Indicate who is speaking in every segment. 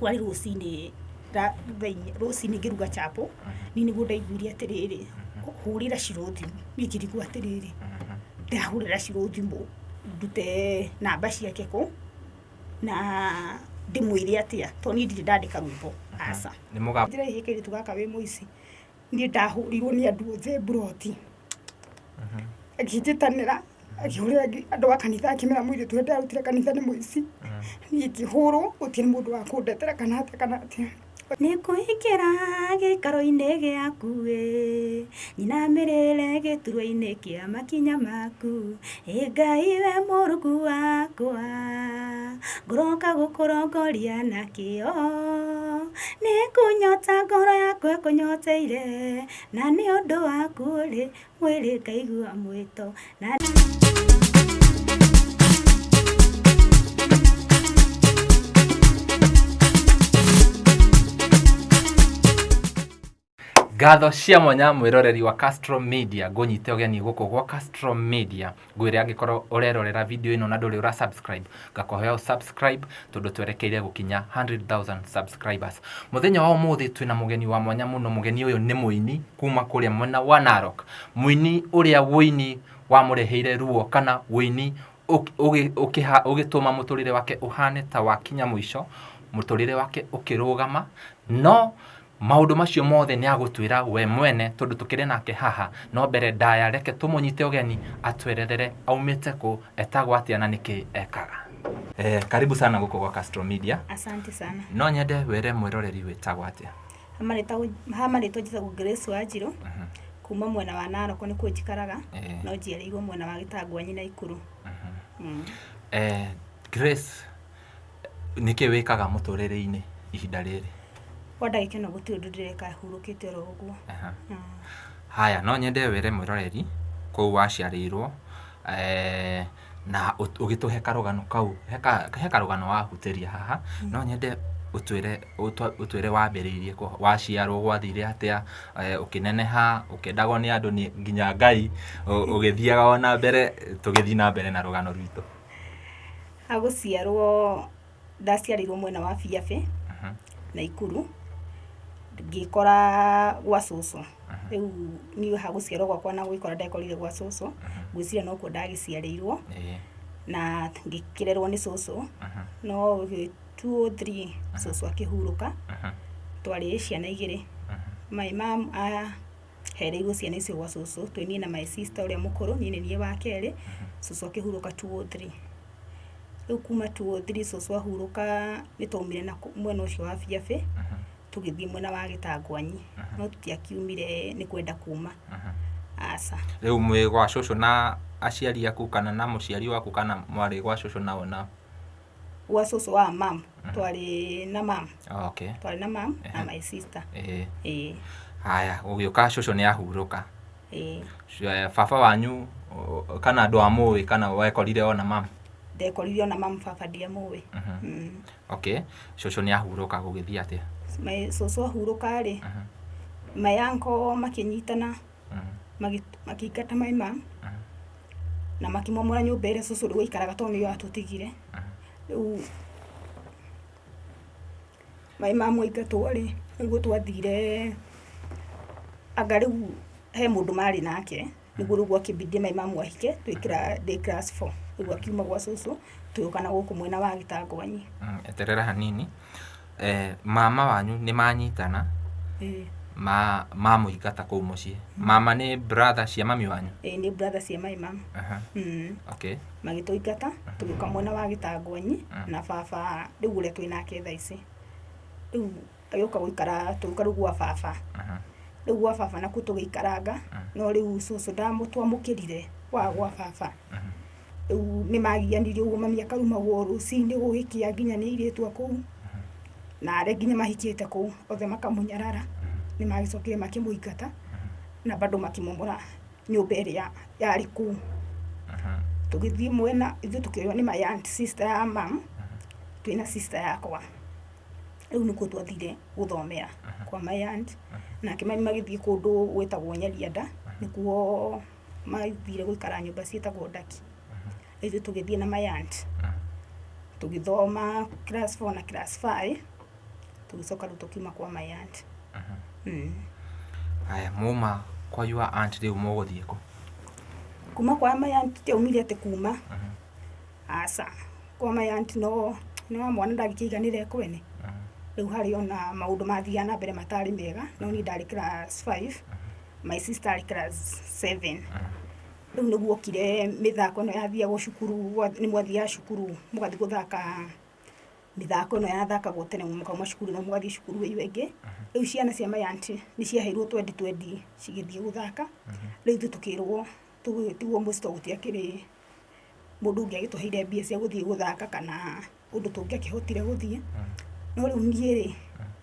Speaker 1: kwari rucini rucini ngiruga chapo ni niguo ndaiguire atiriri hurira cirothi ngikirigwo atiriri ndahurira cirothi mu ndute namba ciake ko na ndimwire atia to ni ndiri ndandika rwimbo asa
Speaker 2: ni muga
Speaker 1: ndire hikiri tugaka we muici ni ndahurirwo ni andu othe broti agijitanira agihurira andu akanitha akimera mwire tu ndarutire kanitha ni muici ni ngihuru gutire mundu wa kundetera kana atia nikuhikira gikaro-ini giaku nyina mirire giturwa-ini kia makinya maku Ngai we Mũrungu wakwa nguroka gukurongoria na kio nikunyota ngoro yakwa kunyoteire na ni undu waku ri mwiri ngaigua mwito na
Speaker 2: Gatho cia mwanya mwiroreri wa Castro Media ngunyite ugeni guku gwa Castro Media ngwire angikorwo urerorera video ino na nduri ura subscribe ngakoheo subscribe tondu twerekeire gukinya 100,000 subscribers. Muthenya wa umuthi twina mugeni wa mwanya muno. Mugeni uyu ni muini kuma kuria mwena wa Narok, muini uria wuini wa mureheire ruo kana wuini ugituma muturire wake uhane ta wakinya mwisho, muturire wake ukirugama no maundu macio mothe ni agutwira we mwene tondu tukire nake haha no mbere ndaya reke tumunyite ugeni atwererere aumite ku etagwo atia na niki ekaga. Karibu sana guko kwa Castro Media.
Speaker 1: Asante sana.
Speaker 2: No nyende were mwiroreri wetagwo atia?
Speaker 1: Hamarĩtwo njĩtagwo Grace Wanjiru kuma mwena wa Narok nĩkuo njikaraga no njiarĩirwo mwena wa Gĩtangwanyi na Ikuru.
Speaker 2: Grace, niki wikaga muturire-ini ihinda riri?
Speaker 1: Wanda gikeno guti undu ndireka hurukite ro uguo.
Speaker 2: Haya, no nyende were mwiroreri kuu waciarirwo na ugituhe karugano kau he karugano wahutiria haha no nyende utwire wambiriirie waciarwo gwathire atia ukineneha ukendagwo ni andu ni nginya Ngai ugithiaga ona mbere tugithii na mbere na rugano rwitu.
Speaker 1: Aguciarwo ndaciarirwo mwena wa Biabe na Ikuru ngikora gwa cucu riu ni haguciarwo gwakwa na gwikora ndekorire gwa cucu ngwiciria no kuo ndagiciarĩirwo na ngikirerwo ni cucu no 203 cucu akihuruka twari ciana igiri my mom hereirwo ciana icio gwa cucu tweni na my sister uria mukuru ni nie wa keri cucu akihuruka 203 riu kuma 203 cucu ahuruka nitomire na mwena ucio wa Biabe tugithii mwena wa Gĩtangwanyi no tutiakiumire ni kwenda kuma asa.
Speaker 2: Riu mwe gwa cucu na aciari aku kana na muciari waku kana mwari gwa cucu na ona?
Speaker 1: Gwa cucu wa mam twari na mam.
Speaker 2: Okay.
Speaker 1: Twari na mam na my sister.
Speaker 2: Haya, ugiuka cucu ni ahuruka. Baba wanyu kana andu amui kana wekorire ona mam?
Speaker 1: Ndekorire ona mam, baba ndiamui.
Speaker 2: Okay, cucu ni ahuruka gugithii atia?
Speaker 1: Cucu ahuruka ri my uncle makinyitana makikata my mam na makimomora nyumba ĩrĩa cucu rĩu aikaraga tondũ nĩyo atutigire. Rĩu my mam aingatwo rĩ nĩguo twathire anga rĩu he mũndũ marĩ nake nĩguo rĩu gwakĩbidi my mam ahike twĩkĩra ndĩ class 4 nĩguo akiuma gwa cucu twĩũkana gũkũ mwena wa Gĩtangwanyi.
Speaker 2: Eterera hanini. Mama wanyu ni manyitana mamuingata kuu mucii? Mama ni brother cia mami wanyu?
Speaker 1: Ni brother cia my mam.
Speaker 2: Okay.
Speaker 1: Magituingata tugiuka mwena wa Gĩtangwanyi na baba rĩu ũrĩa twĩ nake thaa ici rĩu agĩũka gũikara tũgĩũka rĩu gwa baba rĩu gwa baba nakuo tũgĩikaranga no rĩu cucu ndamũtwamũkĩrire gwa baba rĩu nĩ magianirie ũguo mami akarumagwo rũcinĩ gũgĩkĩa nginya nĩ airĩtu akũu na arĩa nginya mahikĩte kũu othe makamũnyarara nĩ magĩcokire makĩmũingata na bado makimomora nyumba ĩrĩa yarĩ kũu. Tugithii mwena ithuĩ tukĩoywo nĩ my aunt sister ya mam twĩna sister yakwa rĩu nĩkuo twathire gũthomera kwa my aunt nake mami magĩthiĩ kũndũ gwĩtagwo Nyarianda nĩkuo mathire gũikara nyũmba ciĩtagwo Ndaki. Ithuĩ tũgĩthiĩ na my aunt tugithoma class 4 na class 5 tugicoka riu tukiuma kwa my aunt.
Speaker 2: Haya, muma kwa your aunt riu muguthie ku?
Speaker 1: Kuma kwa my aunt tiaumire ati kuma. Asa kwa my aunt no mwana ndagikiganire kwene. Riu hari ona maundu mathia na mbere matari mega, no ni ndari class 5, my sister ari class 7. Riu niguo kire mithako no yathiagwo cukuru, ni mwathia cukuru mugathi guthaka mithako no yathakagwo tene mukauma cukuru no mugathi cukuru iyo ingi. Riu ciana cia my aunt ni ciaheirwo 2020 cigithie guthaka. Riu tukirwo tugwo musto gutiakiri mundu ungi agituheire mbia cia guthie guthaka kana undu tungiakihotire guthie. No riu nie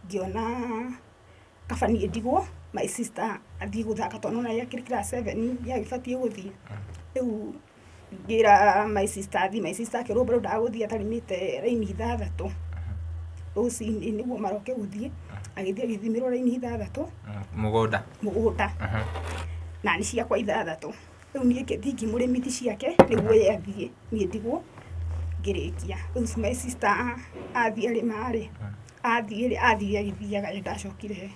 Speaker 1: ngiona kabanie ndigwo my sister athie guthaka tondu na yakiri class 7 yagibatie guthie. Riu ngira my sister athie, my sister akirwo bado ndaguthie atarimite raini 6. Rucini niguo maroke guthie, agithie agithimirwo raini 6
Speaker 2: mugunda
Speaker 1: na ni ciakwa 6. Riu nie ngithie ngimurimithi ciake niguo ye athie, nie ndigwo ngirikia. Riu my sister athie ri mari athie agithiaga ndacokire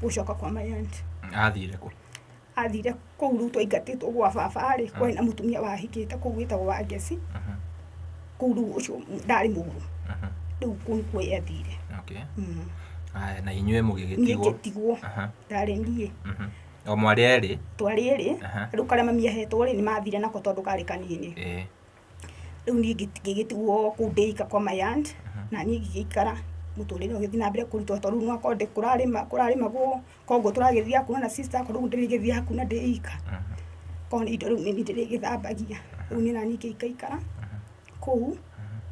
Speaker 1: gucoka kwa my aunt.
Speaker 2: Athire ku?
Speaker 1: Athire kuu riu twaingatitwo gwa baba ri kwa na mutumia wahikite kuu gwitagwo wa Ngeci. Kuu riu ucio ndari muguru. Riu kuu kuo athire.
Speaker 2: Okay. Aya, na inyue mugigitigwo?
Speaker 1: Ngitigwo ndari ndie.
Speaker 2: O mwari eri?
Speaker 1: Twari eri. Riu kare mami ahetwo ri ni mathire nako tondu kari kanini. Riu ni ngigitigwo kuu ndika kwa my aunt na ni ngigikara muturire ugithi na mbere kurutwo tondu no akonde kurarima go kongo turagithia kuna na sister akoro ndirigithia kuna ndeika. Koni indo riu ni ndirigithambagia. Riu ni nani ngikaikara kuu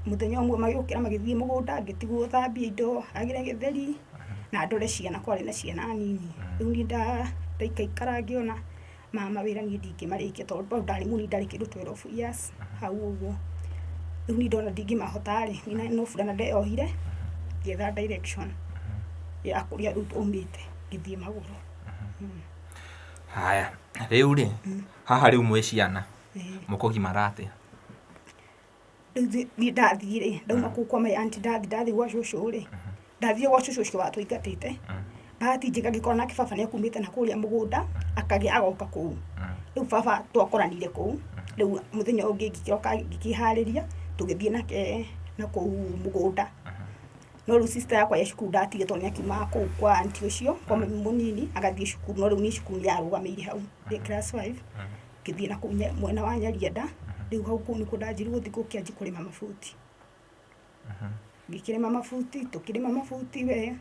Speaker 1: muthenya umwe magiukira magithie mugunda ngitigwo thambia indo agire githeri na ndore ciana kwari na ciana nini. Riu ni ndaikaikara ngiona mama wira ni ndingimarikia tondu ndari muni ndari kindu 12 years hau uguo. Riu ni ndona ndingimahotari ni no furana ndeohire getha direction ya kuria riu umite ngithie maguru.
Speaker 2: Haya, riu ri haha riu mwe ciana mukugimara atia?
Speaker 1: Riu ni ndathire ndauma kuu kwa my aunt ndathi gwa cucu ri ndathire gwa cucu ucio watwigatite. Bahati njega ngikora nake baba ni akumite na kuria mugunda akagia agoka kuu. Riu baba twakoranire kuu. Riu muthenya ungi ngikioka ngikihariria tugithie nake na kuu mugunda. No riu sister yakwa ya cukuru ndatige tondu akiuma kuu kwa aunti ucio kwa mami munini agathie cukuru. No riu ni cukuru yarugamire hau ndi class 5 ngithie na kuu mwena wa Nyarienda. Riu hau kuu nikuo ndanjire guthie kukianji kurima mabuti. Ngikirima mabuti tukirima mabuti we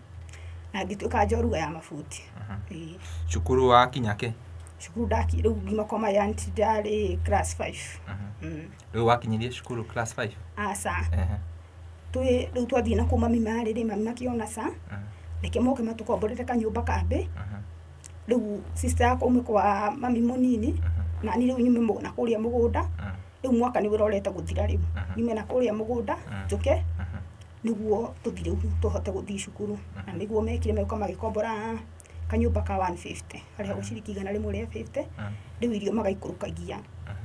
Speaker 1: na ngituika njoruga ya mabuti.
Speaker 2: Cukuru wa kinyake? Cukuru
Speaker 1: ndaki riu ngima kwa my aunt ndari class 5.
Speaker 2: Riu wakinyirie cukuru class 5?
Speaker 1: Asa riu twathie na kuu mami mari ri mami makiona sa reke moke matukomborete kanyumba kambe. Riu sister yakwa umwe kwa mami munini na ni riu nyume na kuria mugunda. Riu mwaka ni wirorete guthira riu nyume na kuria mugunda njuke niguo tuthire tuhote guthie cukuru. Na niguo mekire meuka magikombora kanyumba ka 150 aria guciriki igana rimwe ria 50. Riu irio magaikurukagia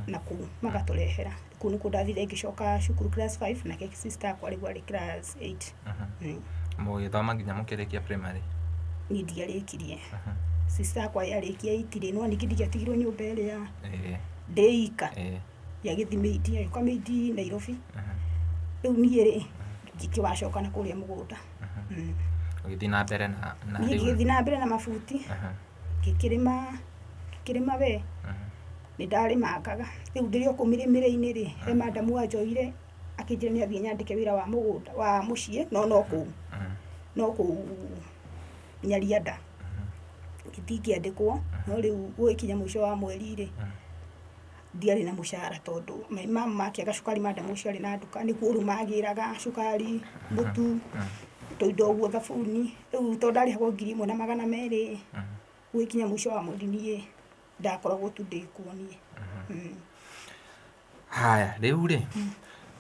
Speaker 1: na kuu magaturehera. Kuu nikuo ndathire ngicoka cukuru class 5 na ke sister yakwa riu ari class 8.
Speaker 2: Mugithoma nginya mukirikia primary?
Speaker 1: Ni ndiarikirie. Sister yakwa yarikia 8 ri no ningi ndigatigirwo nyumba iria ndeika ya Githimiti yuka miti Nairobi. Riu nie ri ngikiwacoka na kuria mugunda.
Speaker 2: Ugithii na mbere na
Speaker 1: riu ngithii na mbere na mabuti ngikirima we ni ndarimangaga. Riu ndirio kumirimire-ini ri he madam wanjoire akinjira ni athie nyandike wira wa mugunda wa mucie no ku Nyarienda. Ngithii ngiandikwo no riu gwikinya mwisho wa mweri ri ndiari na mushahara tondu mama makiaga cukari madam ucio ari na nduka niguo ru magiraga cukari mutu toindo guo thabuni. Riu tondu ndari hagwo 1,200 gwikinya mwisho wa mweri nie ndakoragwo tu ndikuo nie.
Speaker 2: Haya, riu ri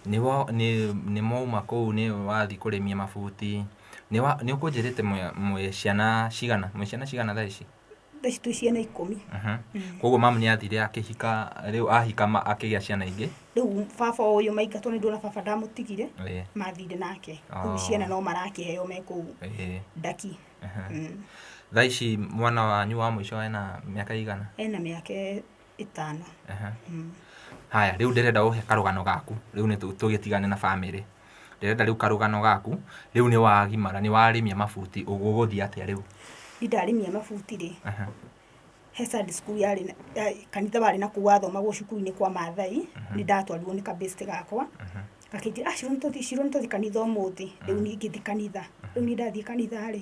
Speaker 2: ni mauma kuu ni wathi kurimia mabuti ni ukunjirite mwe ciana cigana thaa ici?
Speaker 1: ici twĩ ciana 10.
Speaker 2: Koguo mamu nĩ athire akĩhika, rĩu ahika akĩgĩa ciana ingĩ.
Speaker 1: Rĩu baba ũyũ maingatwo nĩ ndona baba ndamũtigire, mathire nake. Rĩu ciana no marakĩheo me kũu ndaki.
Speaker 2: Thaa ici mwana wanyu wa mũico ena mĩaka igana?
Speaker 1: Ena mĩaka 5.
Speaker 2: Haya, rĩu ndĩrenda ũhe karũgano gaku, rĩu nĩ tũgĩtigane na bamĩrĩ. Ndĩrenda rĩu karũgano gaku, rĩu nĩ wagimara, nĩ warĩmia mabuti, ũgũgũthiĩ atĩa rĩu?
Speaker 1: Ndarĩmia mabuti rĩ, he Sunday school yarĩ kanitha warĩ na kũu wathomagwo cukuru-inĩ kwa Maathai, nĩ ndatwarirwo nĩ kabĩcĩte gakwa, gakĩnjĩra Shirũ nĩtũthiĩ kanitha ũmũthĩ. Rĩu niĩ ngĩthiĩ kanitha, rĩu niĩ ndathiĩ kanitha rĩ,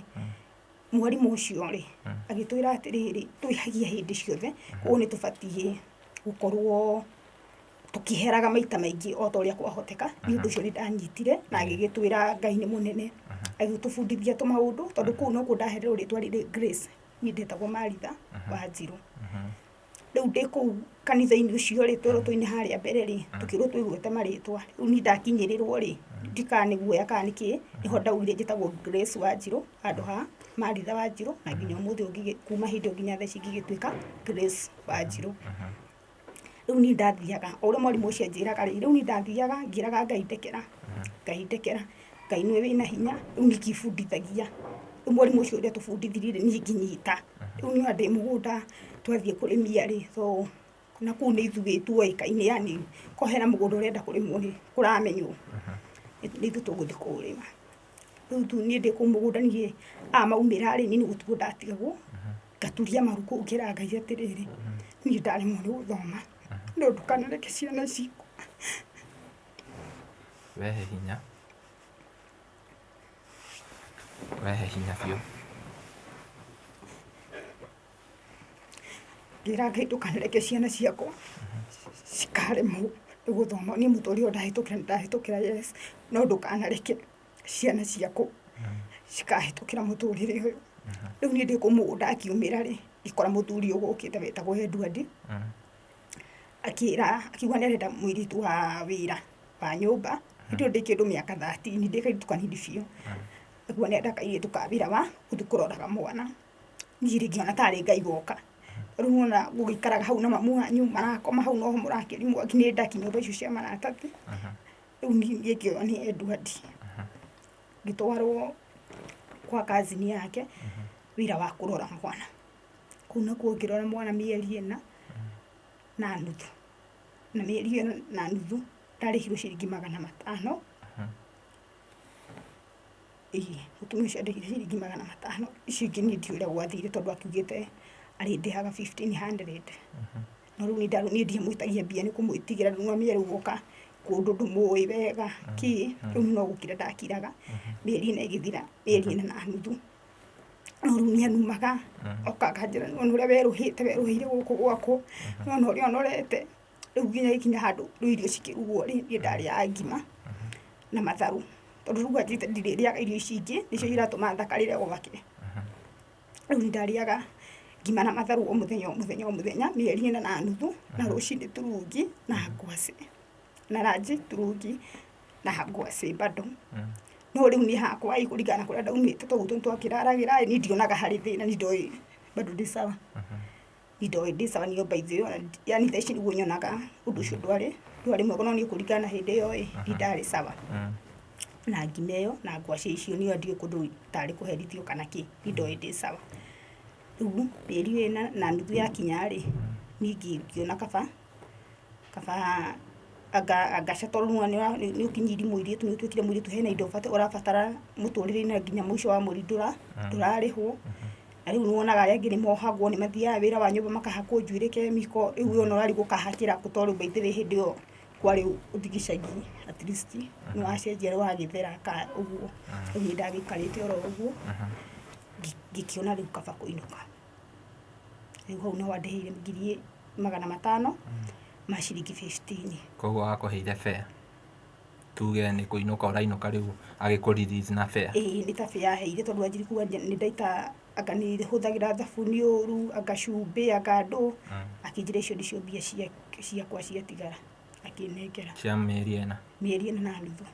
Speaker 1: mwarimũ ũcio rĩ agĩtwĩra atĩrĩrĩ, twĩhagia hĩndĩ ciothe, ũguo nĩ tũbatiĩ gũkorwo tukiheraga maita maingĩ o ta ũrĩa kwahoteka. Nĩ ũndũ ũcio nĩ ndanyitire na agĩgĩtwĩra Ngai nĩ mũnene, agĩtũbundithia tũmaũndũ, tondũ kũu nokuo ndahererwo rĩtwa rĩrĩ Grace, niĩ ndetagwo Maritha Wanjirũ. Rĩu ndĩ kũu kanitha-inĩ ũcio rĩ, tũrũtũ-inĩ harĩa mbere rĩ, tũkĩrwo twĩgwete marĩtwa. Rĩu niĩ ndakinyĩrĩrwo rĩ, ndikaa nĩ guoya kana nĩkĩ, nĩho ndaugire njĩtagwo Grace Wanjirũ handũ ha Maritha Wanjirũ, na nginya ũmũthĩ ũngĩ kuma hĩndĩ ĩyo nginya thaa ici ngĩgĩtuĩka Grace Wanjirũ. Rĩu niĩ ndathiaga o ũrĩa mwarimũ ũcio anjĩraga rĩ, rĩu niĩ ndathiaga ngĩraga Ngai ndekera, Ngai nĩwe wĩna hinya, rĩu niĩ ngĩbundithagia. Rĩu mwarimũ ũcio ũrĩa tũbundithirie niĩ ngĩnyita. Rĩu niĩ ndĩ mũgũnda twathiĩ kũrĩmia rĩ, so na kũu nĩ ithuĩ tuoĩkaine, yani ko hena mũgũnda ũrenda kũrĩmwo nĩ kũramenywo, nĩ ithuĩ tũgũthiĩ kũũrĩma. Rĩu niĩ ndĩ kũu mũgũnda niĩ maumĩra rĩ, niĩ nĩ gũtigwo ndatigagwo, ngaturia maru kũu ngĩra Ngai atĩrĩrĩ, niĩ ndaremwo nĩ gũthoma, no ndũkanareke ciana cikue.
Speaker 2: Wehe hinya, wehe hinya biũ.
Speaker 1: Ngĩra Ngai ndũkanareke ciana ciakwa cikaremwo nĩ gũthoma. Niĩ mũtũrĩre ũyũ ndahĩtũkĩra yes, no ndũkanareke ciana ciakwa cikahĩtũkĩra mũtũrĩre ũyũ. Rĩu niĩ ndĩ kũu mũgũnda akiumĩra rĩ, ngĩkora mũthuri ũgũkĩte wetagwo Edward, akiuga nĩ arenda mũirĩtu wa wĩra wa nyũmba. Hĩndĩ ĩyo ndĩ kĩndũ mĩaka 13, ndĩ kairĩtu kanini biũ. Akiuga nĩ arenda kairĩtu ka wĩra wa gũthiĩ kũroraga mwana. Niĩ rĩ ngĩona tarĩ Ngai woka. Rĩu ona gũgĩikaraga hau na mamu wanyu marakoma hau noho mũrakĩri mwaki, nĩ ndaki nyũmba icio cia maratathi. Rĩu niĩ ngĩoywo nĩ Edward ngĩtwarwo kwa cousin yake wĩra wa kũrora mwana. Kũu nakuo ngĩrora mwana mĩeri 4 na nuthu, na mĩeri 4 na nuthu ndarĩhirwo ciringi 500. Mũtumia ũcio andĩhire ciringi 500. Icio ingĩ niĩ ndiũĩ ũrĩa gwathire, tondũ akiugĩte arĩndĩhaga 1500. No rĩu niĩ ndiamwĩtagia mbia nĩ kũmwĩtigĩra, rĩu mami rĩu gũka kũndũ ndũmũĩ wega rĩu no gũkira ndakiraga. Mĩeri 4 ĩgĩthira, mĩeri 4 na nuthu, no rĩu nĩ anumaga oka akanjĩra nĩ ũrĩa werũhĩire gũkũ gwakwo, no ũrĩa onorete. Rĩu nginya gĩkinya handũ rĩu irio cikĩrugwo rĩ, niĩ ndarĩaga ngima na matharũ, tondũ rĩu anjĩte ndirĩrĩaga irio ici ingĩ, nĩcio iratũma thakarĩre gwake. Rĩu nĩ ndarĩaga ngima na matharũ o mũthenya mĩeri 4 na nuthu, na rũcinĩ turungi na ngwacĩ, na ranji turungi na ngwacĩ bado. No rĩu niĩ hakwa kũringana na kũrĩa ndaumĩte, tondũ twakĩraragĩra niĩ ndionaga harĩ thĩna, nĩ ndoĩ bado ndĩ sawa, nĩ ndoĩ ndĩ sawa. Niĩ mbaithĩ ĩyo yani thaa ici nĩguo nyonaga ũndũ ũcio ndwarĩ mwega, no niĩ kũringana na hĩndĩ ĩyo nĩ ndarĩ sawa na ngima ĩyo na ngwacĩ icio. Niĩ ndiũĩ kũndũ tarĩ kũherithio kana kĩ, nĩ ndoĩ ndĩ sawa. Rĩu mĩeri 4 na nuthu yakinya rĩ, niĩ ngĩona kaba agaca, tondũ nĩ ũkinyiri mũirĩtu, nĩ ũtuĩkire mũirĩtu, hena indo ũrabatara mũtũrĩre-inĩ nginya mũico wa mweri ndũrarĩhwo. Na rĩu nĩwonaga arĩa angĩ nĩmohagwo, nĩ mathiaga wĩra wa nyũmba makahakwo njuĩrĩ kemiko. Rĩu ona ũrari gũkahakĩra tondũ mbaithĩ hĩndĩ ĩyo kwarĩ ũthigicagi, at least nĩ wacenjia rĩu wagĩthera ka ũguo. Rĩu niĩ ndagĩikarĩte oro ũguo ngĩkĩona rĩu kaba kũinũka. Rĩu hau no andĩhĩire 500 ma ciringi 15.
Speaker 2: Koguo agakũheire fare, tuge nĩ kũinũka ũrainũka, rĩu agĩkũ-release na fare? Ĩĩ, nĩ ta fare yaheire, tondũ anjĩrĩ kuga nĩ ndaita anga nĩ hũthagĩra thabuni ũru, anga cumbĩ, anga ndũ, akĩnjĩra icio nĩcio mbia ciakwa ciatigara, akĩnengera cia mĩeri 4 na nuthu.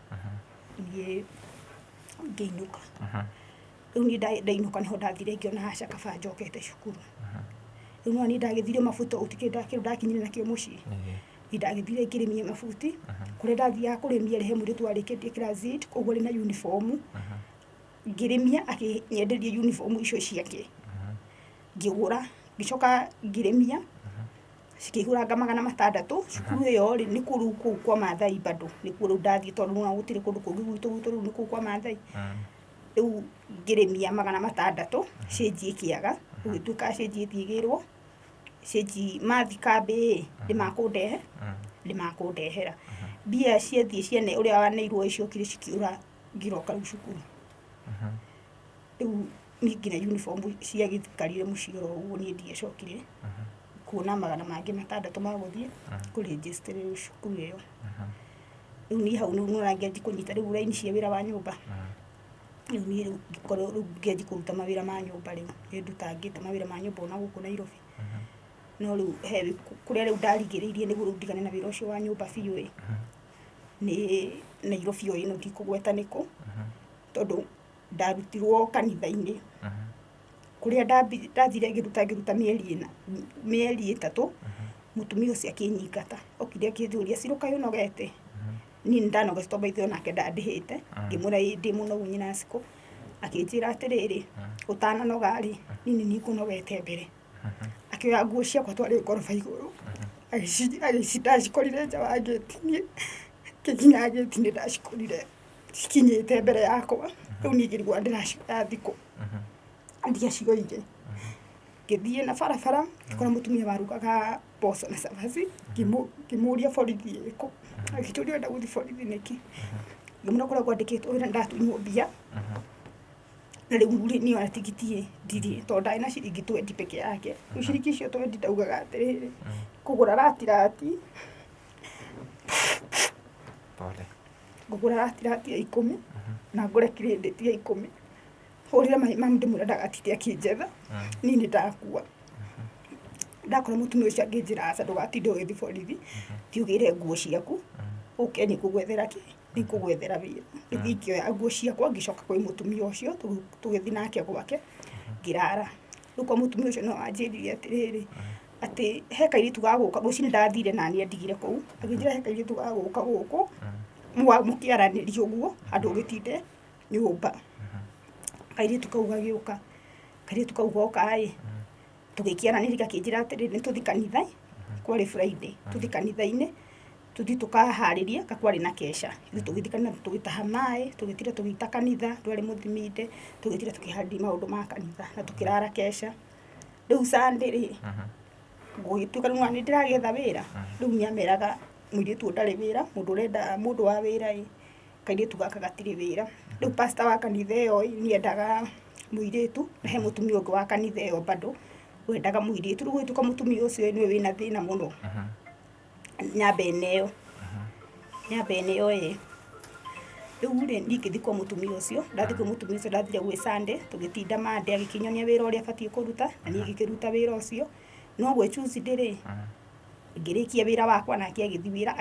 Speaker 2: Niĩ ngĩinũka. Rĩu niĩ ndainũka nĩho ndathire ngĩona aca kaba njokete cukuru.
Speaker 1: rĩu no niĩ ndagĩthire mabuto ũtikĩnda kĩndũ ndakinyire nakĩo mũciĩ ndagĩthire ngĩrĩmia mabuti kũrĩa ndathiaga kũrĩmia rĩhe mũirĩtu warĩkĩtie class 8 koguo arĩ na uniform ngĩrĩmia akĩnyenderia uniform icio ciake ngĩgũra ngĩcoka ngĩrĩmia cikĩgũranga 600 cukuru ĩyo rĩ nĩ kũu kwa Maathai bado nĩ kũu ndathiĩ tondũ no gũtirĩ kũndũ kũngĩ gwitũ rĩu nĩ kũu kwa Maathai rĩu ngĩrĩmia 600 cenji ĩkĩaga gũgĩtuĩka cenji ĩtigĩrwo cenji mathi kambĩ ndĩmakũndehera mbia ciathiĩ ciene ũrĩa waneirwo icio kiri cikiura ngiroka rĩu cukuru rĩu niĩ nginya uniform ciagĩkarire mũciĩ oro ũguo niĩ ndiacokire kuona 600 ma gũthiĩ kũregister cukuru ĩyo rĩu niĩ hau nĩũrona ngĩanjia kũnyita rĩu raini cia wĩra wa nyũmba rĩu niĩ ngĩkorwo rĩu ngĩanjia kũruta mawĩra ma nyũmba rĩu ndutangĩte mawĩra ma nyũmba ona gũkũ Nairobi no rĩu kũrĩa rĩu ndarigĩrĩirie nĩguo rĩu ndigane na wĩra ũcio wa nyũmba biũ nĩ Nairobi o ĩno ndikũgweta nĩkũ tondũ ndarutirwo kanitha-inĩ kũrĩa ndathire ngĩruta mĩeri 3 mũtumia ũcio akĩnyingata okire akĩnjũria Ciro kaĩ ũnogete niĩ ndanogete tondũ ithuĩ onake ndandĩhĩte ngĩmwĩra ndĩ mũnogu nyina Ciko akĩnjĩra atĩrĩrĩ ũtananoga rĩ niĩ nĩkũnogete mbere akĩoya nguo ciakwa twarĩ ngoroba igũrũ ndacikorire nja wa gate niĩ kĩkinya gate nĩ ndacikorire cikinyĩte mbere yakwa rĩu niĩ ngĩrigwo ndĩracioya thikũ ndiacioire ngĩthiĩ na barabara ngĩkora mũtumia warugaga mboco na cabaci ngĩmũria borithi ĩkũ agĩtũria enda gũthiĩ borithi nĩkĩ ngĩmwĩra kũrĩa kwandĩkĩtwo wĩra ndatunywo mbia na rĩu niĩ ona tigiti ndirĩ tondũ ndarĩ na ciringi 20 peke yake rĩu ciringi icio 20 ndaugaga atĩrĩrĩ kũgũra ratirati ngũgũra ratirati ya 10 na ngũre credit ya 10 hũrĩre mamu ndĩmwĩra ndagatinde akĩnjetha niĩ nĩ ndakua ndakora mũtumia ũcio angĩnjĩra aca ndũgatinde ũgĩthiĩ borithi thiũgĩre nguo ciaku ũke nĩngũgwethera wĩra gĩthiĩ ngĩoya nguo ciakwa ngĩcoka kwĩ mũtumia ũcio tũgĩthiĩ nake gwake ngĩrara rĩu kwa mũtumia ũcio no anjĩrire atĩrĩrĩ atĩ he kairĩtu gagũka rũciinĩ ndathire na niĩ ndigire kũu agĩnjĩra he kairĩtu gagũka gũkũ mũkĩaranĩria ũguo andũ ũgĩtinde nyũmba kairĩtu kau gagĩũka kairĩtu kau goka tũgĩkĩaranĩria gakĩnjĩra atĩrĩrĩ nĩtũthiĩ kanitha kwarĩ Friday tũthiĩ kanitha-inĩ tũthiĩ tũkaharĩria kakwarĩ na kesha tũgĩthiĩ kanitha tũgĩtaha maĩ tũgĩtira tũgĩita kanitha ndwarĩ mũthiminde tũgĩtira tũkĩharĩria maũndũ ma kanitha na tũkĩrara kesha rĩu Sunday rĩ gũgĩtuĩka rĩu nĩ ndĩragetha wĩra rĩu nĩameraga mũirĩtu ndarĩ wĩra mũndũ ũrenda mũndũ wa wĩra kairĩtu gaka gatirĩ wĩra rĩu pastor wa kanitha ĩyo nĩendaga mũirĩtu na he mũtumia ũngĩ wa kanitha ĩyo bado wendaga mũirĩtu rĩu gwĩtuĩka mũtumia ũcio nĩwe wĩna thĩna mũno nyamba ĩyo rĩu rĩ niĩ ngĩthiĩ kwa mũtumia ũcio ndathire gwĩ Sunday tũgĩtinda Monday agĩkĩnyonia wĩra ũrĩa batiĩ kũruta na niĩ ngĩkĩruta wĩra ũcio no gwĩ Tuesday rĩ ngĩrĩkia wĩra wakwa nake agĩthiĩ wĩra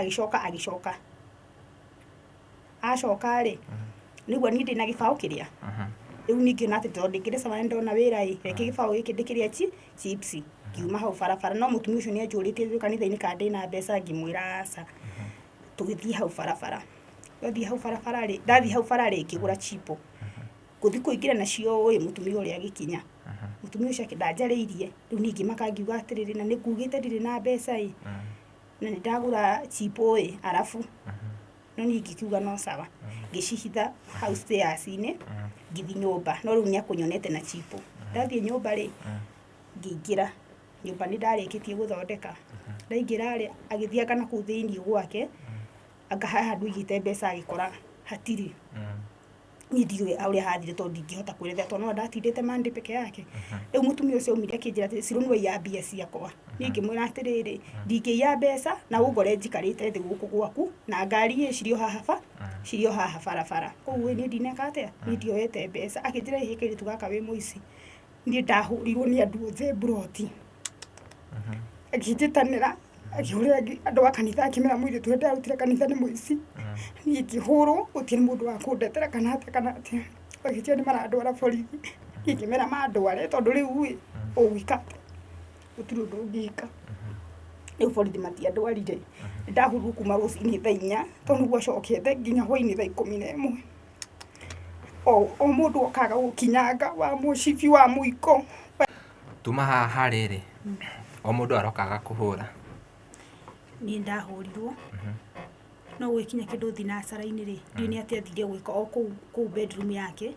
Speaker 1: acoka rĩ nĩguo niĩ ndĩna gĩbaũ kĩrĩa rĩu ningĩ na atĩ tondũ ndĩngĩrĩcama ndona wĩra reke gĩbaũ gĩkĩ ndĩkĩrĩa chips ngiuma hau barabara no mũtumia ũcio nĩ anjũrĩtie kanitha-inĩ kana ndĩna mbeca ngĩmwĩra aca tũgĩthiĩ hau barabara ndathiĩ hau bara rĩ ngĩgũra chipo gũthiĩ kũingĩra nacio mũtumia ũrĩa agĩkinya mũtumia ũcio ndanjarĩirie rĩu niĩ ngĩmaka ngiuga atĩrĩrĩ na nĩngugĩte ndirĩ na mbeca na nĩ ndagũra chipo arabu no niĩ ngĩkiuga no sawa ngĩcihitha hau stairs-inĩ ngĩthiĩ nyũmba no rĩu nĩakũnyonete na chipo ndathiĩ nyũmba rĩ ngĩingĩra nyũmba nĩ ndarĩkĩtie gũthondeka ndaingĩra rĩ agĩthiaga na kũu thĩinĩ gwake anga handũ igĩte mbeca agĩkora hatirĩ niĩ ndiũĩ ũrĩa hathire tondũ ndingĩhota kwĩrethera tondũ no ndatindĩte Monday peke yake rĩu mũtumia ũcio aumire akĩnjĩra atĩ Ciro nĩwaiya mbia ciakwa niĩ ngĩmwĩra atĩrĩrĩ ndingĩiya mbeca na ũngore njikarĩte thĩ gũkũ gwaku na ngari cirĩ o haha barabara koguo niĩ ndineka atĩa niĩ ndioete mbeca akĩnjĩra ĩ kairĩtu gaka wĩ mũici niĩ ndahũrirwo nĩ andũ othe mburoti akĩnjĩtanĩra akĩhũrĩra andũ a kanitha akĩmera mũirĩtu ũrĩa ndarutire kanitha nĩ mũici niĩ ngĩhũrwo gũtirĩ mũndũ wa kũndetera kana atĩa agĩtia nĩ marandwara borithi niĩ ngĩmera mandware tondũ rĩu ũgwĩka gutiri undu ngika riu borithi matiandwarire ndahurwo kuma ruciini thaa 4 tondu gwacokete nginya hwaini thaa 11 o mundu okaga gukinyanga wa mucibi wa muiko
Speaker 2: tuma haha riri o mundu arokaga kuhura
Speaker 1: ni ndahurirwo no gwikinya kindu thinacara-ini ri ndiu ni ati athire gwika o kuu bedroom yake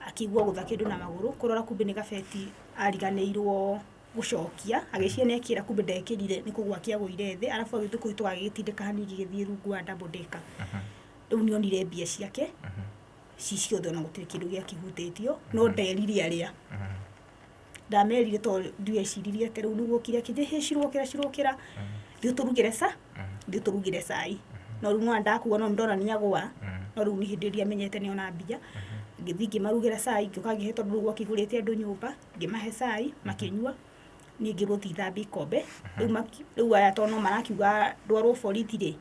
Speaker 1: akigua gutha kindu na maguru kurora kumbe ni gabeti ariganirwo gucokia agiciria ni ekira kumbe ndekirire ni kugwa kiagwire thi arafu agithuku itu agitindika hani gigithie rungu wa double decker riu ni onire mbia ciake ciothe ona gutiri kindu giakihutitio no nderire aria ndamerire to ndieciririe ati riu niguo kire kije cirokira thiu turugire cai no riu no ndakuona no ndona ni agwa no riu ni hindi iria menyete ni ona mbia ngithii ngimarugira cai ngioka ngihe tondu riu gwakigurite andu nyumba ngimahe cai makinyua ni ngirwo thithambia ikombe riu aya tono marakiuga ndwarwo borithi ri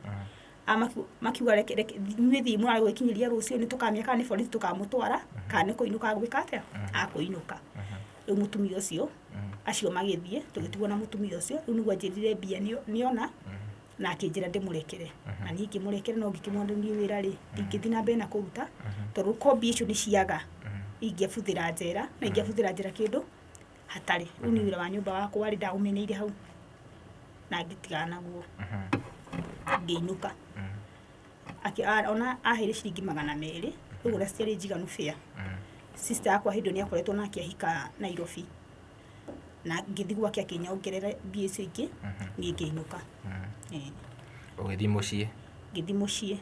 Speaker 1: makiuga reke nithi mwana gwikinyiria rucio ni tukamia kana ni borithi tukamutwara kana ni kuinuka agwika atia akuinuka riu mutumia ucio acio magithie tugitigwo na mutumia ucio riu niguo njirire mbia niona na akinjira ndimurekere na ni ngimurekere no ngikimwondonie wira ri ndingithi na mbere na kuruta tondu kombi icio ni ciaga ingiabuthira njera na ingiabuthira njera kindu hatari riu ni wira wa nyumba wakwa wari ndaumeneire hau na ngitigana naguo ngiinuka ona ahire ciringi 200 riu ura ciari njiganu fare sister yakwa hindo ni akoretwo nake ahika Nairobi na ngithi gwake akinyongerera mbia icio ingi ni ngiinuka
Speaker 2: ugithi mucii
Speaker 1: ngithi mucii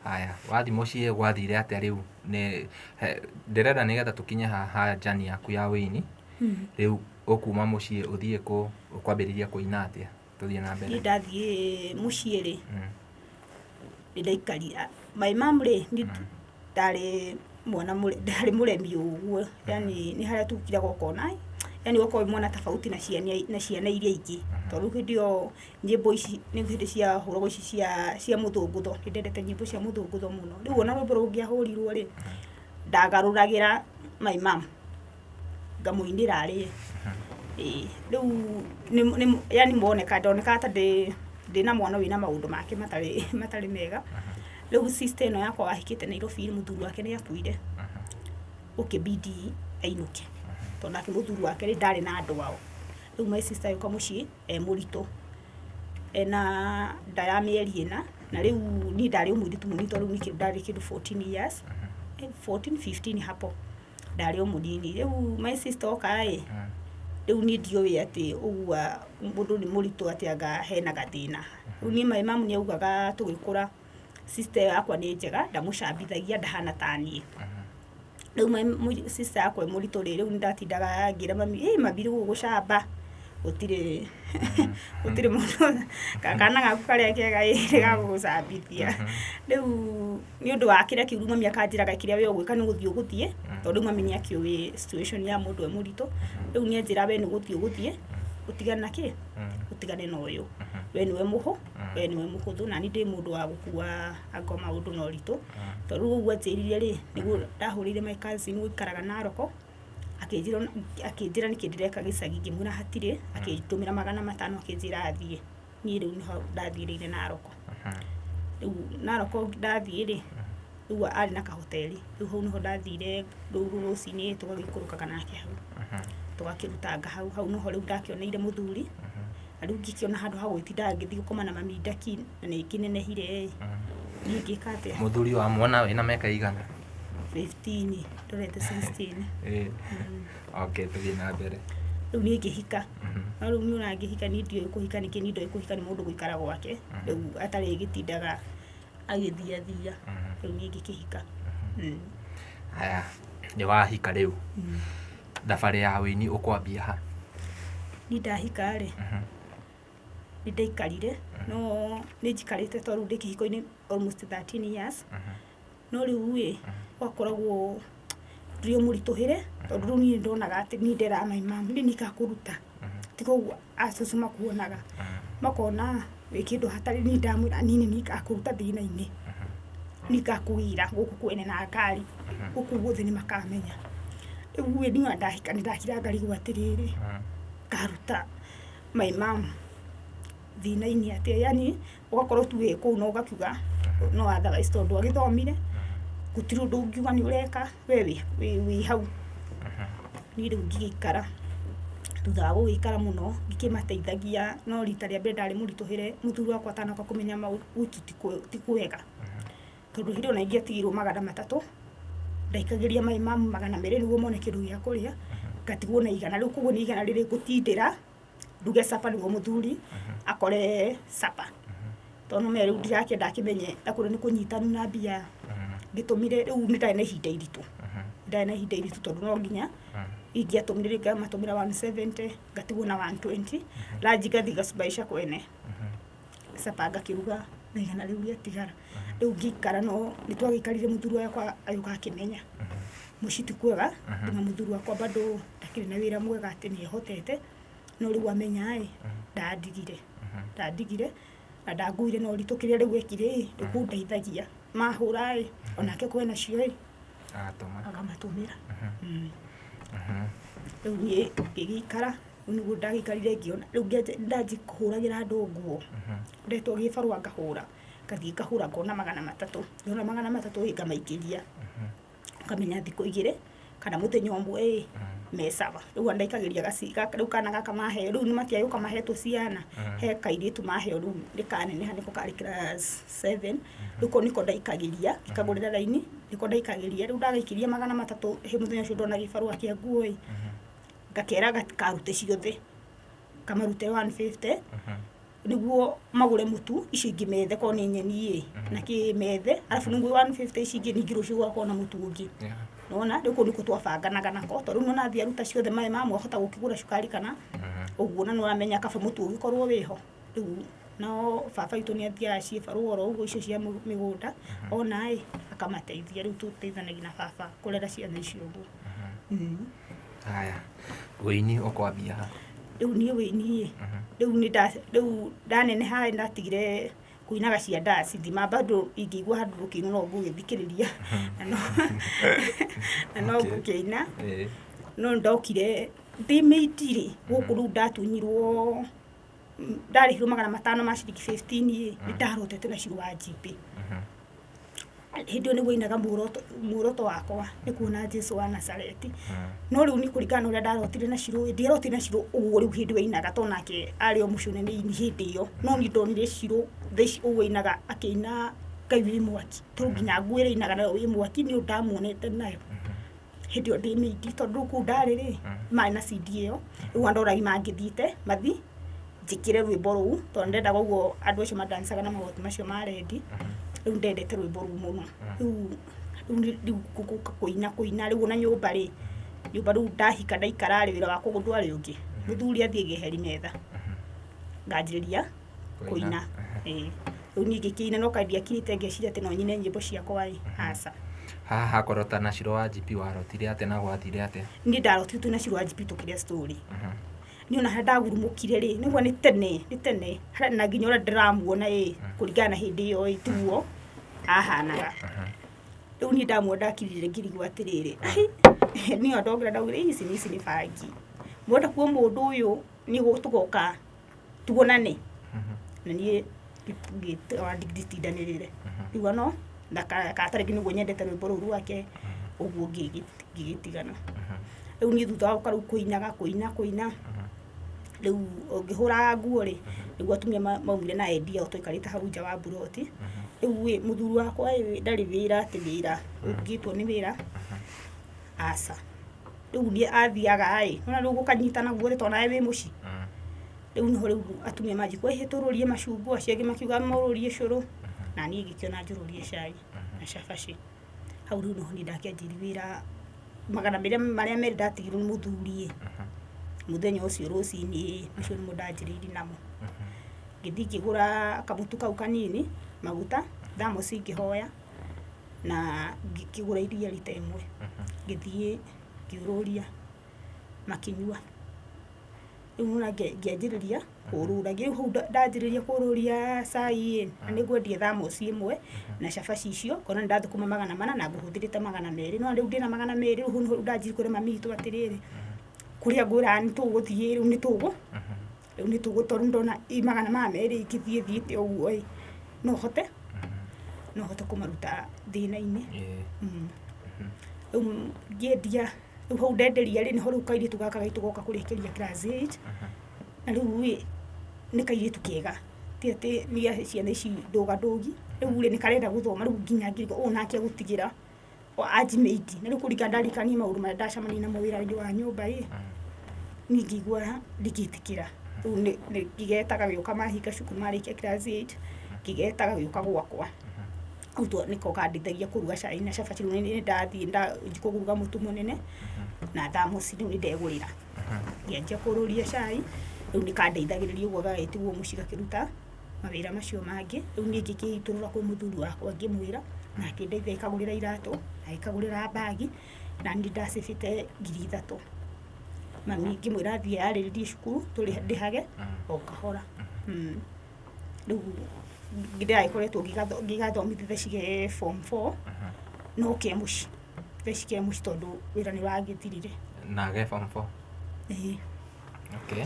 Speaker 2: haya wathi mucii gwathire atia riu ni ndirenda nigetha tukinye haha jani yaku ya wini riu ukuma mucii uthie ku kwambiriria kuina atia tuthie na mbere
Speaker 1: ni ndathie mucii ri ni ndaikari my mom ri ndari mwana ndari muremi uguo yani ni haria tukira gokona yani wako mwana tofauti na ciana iria ingi tondu hindio nyimbo ici ni hindi cia huragwo ici cia muthungutho ndendete nyimbo cia muthungutho muno riu ona rwimbo rungiahurirwo ri ndagaruragira my mom ngamuinira ari riu yani ndoneka ta ndina mwana wina maundu make matari mega riu sister ino yakwa wahikite Nairobi muthuri wake ni akuire ukibidi ainuke tondu ake muthuri wake ndari na andu wao riu my sister yuka mucii murito na ndaya mieri ina na riu ni ndari umuritu munito riu ni ndari kindu 14 years 15 hapo ndari umunini riu my sister okai riu ni ndiowe ati ugua mundu ni muritu ati anga hena gathina riu ni my mom ni augaga tugikura sister yakwa ni njega ndamucambithagia ndahana tani riu my sister yakwa muritu riu ndatindaga ngira mami mabiri gugucamba utire mundu kana gaku karia kega iriga gugucambithia riu ni undu wa kiria kiuru mami akanjiraga kiria we ugwika ni guthie tondu mami ni akiuwi situation ya mundu e murito riu ni njira we ni guthie utigane na ki utigane na uyu we niwe muhuthu na ni ndi mundu wa gukua ango maundu no ritu tondu uguo njiririe ri niguo ndahurire my cousin wikaraga Naroko akinjira ni kindireka gicagi ngimwira hatire akintumira 500 akinjira athie ni riu niho ndathirire Naroko riu Naroko ndathie ri riu ari na kahoteli riu hau niho ndathire rucini tugagikurukaga nake hau tugakirutanga hau niho riu ndakioneire muthuri riu ngikiona handu ha gwitinda ngithii gukoma na mami ndaki na ni kinenehire ni ngikate
Speaker 2: muthuri wa mwana wina meka igana
Speaker 1: 15 ndorete 16
Speaker 2: okay tuthie na mbere
Speaker 1: riu ni ngihika riu ni una ngihika ni ndio kuhika ni kini ndio kuhika ni mundu gwikara gwake riu atari gitindaga agithia riu ni ngikihika
Speaker 2: haya ni wahika riu thabari ya wini ukwambia ha
Speaker 1: ni ndahika ri ni ndaikarire no ni njikarite tondu ndi kihiko-ini almost 13 years no riu wi wakoragwo ndio murituhire tondu riu ni ndonaga ati ni ndera my mom ni nikakuruta tikoguo acucu makuonaga makona wi kindu hatari ni ndamwira nini nikakuruta thina-ini nikakuira guku kwene na ngari guku guothe ni makamenya riu wi ni ndahika ni ndakira ngari gwatiriri karuta my mom thina-inĩ atĩ yani ũgakorwo tu wĩ kũu na ũgakiuga no otherwise tondũ agĩthomire gũtirĩ ũndũ ũngiuga nĩ ũreka we wĩ hau. Niĩ rĩu ngĩgĩikara thutha wa gũgĩikara mũno ngĩkĩmateithagia, no rita rĩa mbere ndarĩ mũritũhĩre mũthuri wakwa atanoka kũmenya gũtũ ti kwega, tondũ hĩndĩ ona ingĩatigirwo 300 ndaikagĩria my mom 200 nĩguo mone kĩndũ gĩa kũrĩa, ngatigwo na 100. Rĩu koguo nĩ 100 rĩrĩ gũtindĩra nduge capa nĩguo mũthuri akore capa, tondũ me rĩu ndirakĩenda akĩmenye akũrwo nĩ kũnyitanu na mbia ngĩtũmire. Rĩu nĩ ndarĩ na ihinda iritũ, tondũ no nginya ingĩatũmire ngamatũmĩra 170 ngatigwo na 120 ranji ngathi gacumbaica kwene capa ngakĩruga na 100 rĩu rĩatigara. Rĩu ngĩikara no nĩ twagĩikarire mũthuri wakwa agĩũka akĩmenya mũciĩ ti kwega, na mũthuri wakwa bado ndakĩrĩ na wĩra mwega atĩ nĩ ehotete, no rĩu amenya ndandigire na ndanguire no ritũ kĩrĩa rĩu ekire rĩu kũndeithagia mahũra onake kwena cio agamatũmĩra. Rĩu niĩ ngĩgĩikara nĩguo ndagĩikarire ngĩona rĩu ndanji kũhũragĩra andũ nguo, ndetwo gĩbarũa ngahũra, ngathiĩ ngahũra ngona 300, ngona 300 ngamaikĩria, ngamenya thikũ 2 kana mũthenya ũmwe me sawa. Rĩu ndaikagĩria rĩu kana gaka maheo rĩu nĩ matiagĩũka mahetwo ciana, he kairĩtu maheo rĩu nĩ kaneneha nĩko karĩ class 7, rĩu ko nĩko ndaikagĩria ngagũrĩra raini, nĩko ndaikagĩria. Rĩu ndagaikĩria 300 he mũthenya ũcio ndona gĩbarũa kĩa nguo ngakera gatikarute ciothe, kamarute 150 nĩguo magũre mũtu, icio ingĩ methe ko nĩ nyeni na kĩmethe, arabu nĩguo 150 ici ingĩ ningĩ rũciũ gwakorwo na mũtu ũngĩ. Nona rĩu nĩko twabanganaga nako, tondũ rĩu nathiĩ aruta ciothe my mom ahota gũkĩgũra cukari kana ũguo, na nĩ ũramenya kaba mũtu ũgĩkorwo wĩho. Rĩu no baba witũ nĩ athiaga ciĩbarũa oro ũguo icio cia mĩgũnda ona akamateithia. Rĩu tũteithanagia na baba kũrera ciana icio ũguo.
Speaker 2: Haya, wĩini ũkwambia
Speaker 1: rĩu niĩ wĩini rĩu ndaneneha ndatigire kũinaga cia ndaci, thima bado ingĩigua handũ rũkĩinwo no ngũgĩthikĩrĩria na no ngũkĩina. No ndokire ndĩmĩitire gũkũ rĩu ndatunyirwo ndarĩhirwo 500 ma ciringi 15 nĩ ndarotete na ciro wa GP. Hĩndĩ ĩyo nĩguo inaga muoroto wakwa nĩ kuona Jesũ wa Nazareti. No rĩu nĩ kũringana na ũrĩa ndarotire na ciro, ndiarotire na ciro ũguo rĩu hĩndĩ ĩyo ainaga, to nake arĩ o mũciĩ nene hĩndĩ ĩyo, no niĩ ndonire ciro thaici ũguo ainaga akĩina Ngai wĩ mwaki, to nginya nguĩre ainaga nayo wĩ mwaki, nĩ ndamuonete nayo hĩndĩ ĩyo ndĩmĩindi, tondũ kũu ndarĩ maĩ na CD ĩyo. Rĩu andoragi mangĩthiĩte mathi njĩkĩre rwĩmbo rũu, tondũ ndendaga ũguo andũ acio madancaga na magoti macio ma rendi. Rĩu ndendete rwĩmbo rũu mũno. Rĩu kũina rĩu na nyũmba rĩu ndahika ndaikara wĩra wakwa ũguo ndwarĩ ũngĩ, mũthuri athiĩ gĩheri metha nganjĩrĩria kũina. Rĩu niĩ ngĩkĩina no kaĩ ndiakirĩte ngeciria atĩ no nyine nyĩmbo ciakwa aca.
Speaker 2: Haha hakorota na ciro wa GP warotire atĩa na gwathire atĩa? Niĩ
Speaker 1: ndarotire na ciro wa GP tũkĩrĩa story. Niĩ ona ndagurumũkire nĩguo nĩ tene na nginya ũrĩa ndĩramuona kũringana na hĩndĩ ĩyo tiguo ahanaga. Rĩu niĩ ndamuona ndakirire ngĩrigwo atĩrĩrĩ, niĩ ndongera ndaugire ici nĩ bangi, mwenda kuo mũndũ ũyũ nĩ gũtũgoka tuonane. Na niĩ ngĩtindanĩrĩre rĩu no ndakatarĩki nĩguo nyendete rwĩmbo rũu rwake ũguo ngĩgĩtigana. Rĩu niĩ thutha wa gũka rĩu kũina rĩu ngĩhũra nguo rĩu atumia maumire na endia o tũikarĩte hau nja wa buroti. Rĩu mũthuri wakwa ndarĩ wĩra atĩ wĩra ũngĩtwo nĩ wĩra aca. Rĩu niĩ athiaga ona rĩu gũkanyitana guothe tondũ nawe wĩ mũciĩ. Rĩu niho rĩu atumia manji kwĩhĩ tũrũrie macungwa, acio angĩ makiuga mũrũrie cũrũ, na niĩ ngĩkĩona njũrũrie cai na cabaci. Hau rĩu niho niĩ ndakĩanjirie wĩra 200 marĩa merĩ ndatigirwo nĩ mũthuri mũthenya ũcio rũcinĩ, macio nĩmo ndanjĩrĩirie namo. Ngĩthiĩ ngĩgũra kamũtu kau kanini maguta thermos ngĩhoya na ngĩgũra iria rita ĩmwe, ngĩthiĩ ngĩũrũria makinyua. Rĩu na ngĩanjĩrĩria kũrũragia, rĩu hau ndanjĩrĩria kũrũria cai na nĩngwendia thermos ĩmwe na cabaci icio, ngona nĩ ndathũkũma 400 na ngũhũthĩrĩte 200. No rĩu ndĩna 200, rĩu nĩho ndanjĩrĩria kwĩra mami witũ atĩrĩrĩ kuria ngwira ni tuguthie riu ni tugu riu ni tugu tondu ndona imagana ma meri ikithiete uguo no hote kumaruta thina-ini ngiendia riu hau ndenderia ri niho riu kairitu gaka gaitu goka kurikiria class 8 na riu ni kairitu kiega ti ati ni ciana ici ndugi riu ri ni karenda guthoma riu nginya ngirigo nake gutigira ajimeiti na riu kuriga ndarikania maundu maria ndacamania namo wira-ini wa nyumba ni ngigua ndigitikira riu ni ngigetaga gioka mahinga cukuru marikia class 8 ngigetaga gioka gwakwa uto niko kandithagia kuruga cai na cabaci riu ni ndathie kuruga mutu munene na thamuci riu ni ndegurira ngianjia kururia cai riu ni kandeithagiriria uguo gagaitigwo muci gakiruta mawira macio mangi riu ni ngikiiturura kwi muthuri wakwa ngimwira na akindeithia ikagurira iratu na ikagurira bagi na ni ndacibite 3,000 mami ngimwira athie ariririe cukuru turi ndihage o kahora riu ndiraikoretwo ngigathomithia thecige form 4 no ke muci thecige muci tondu wira ni wagithirire
Speaker 2: na ge form 4 okay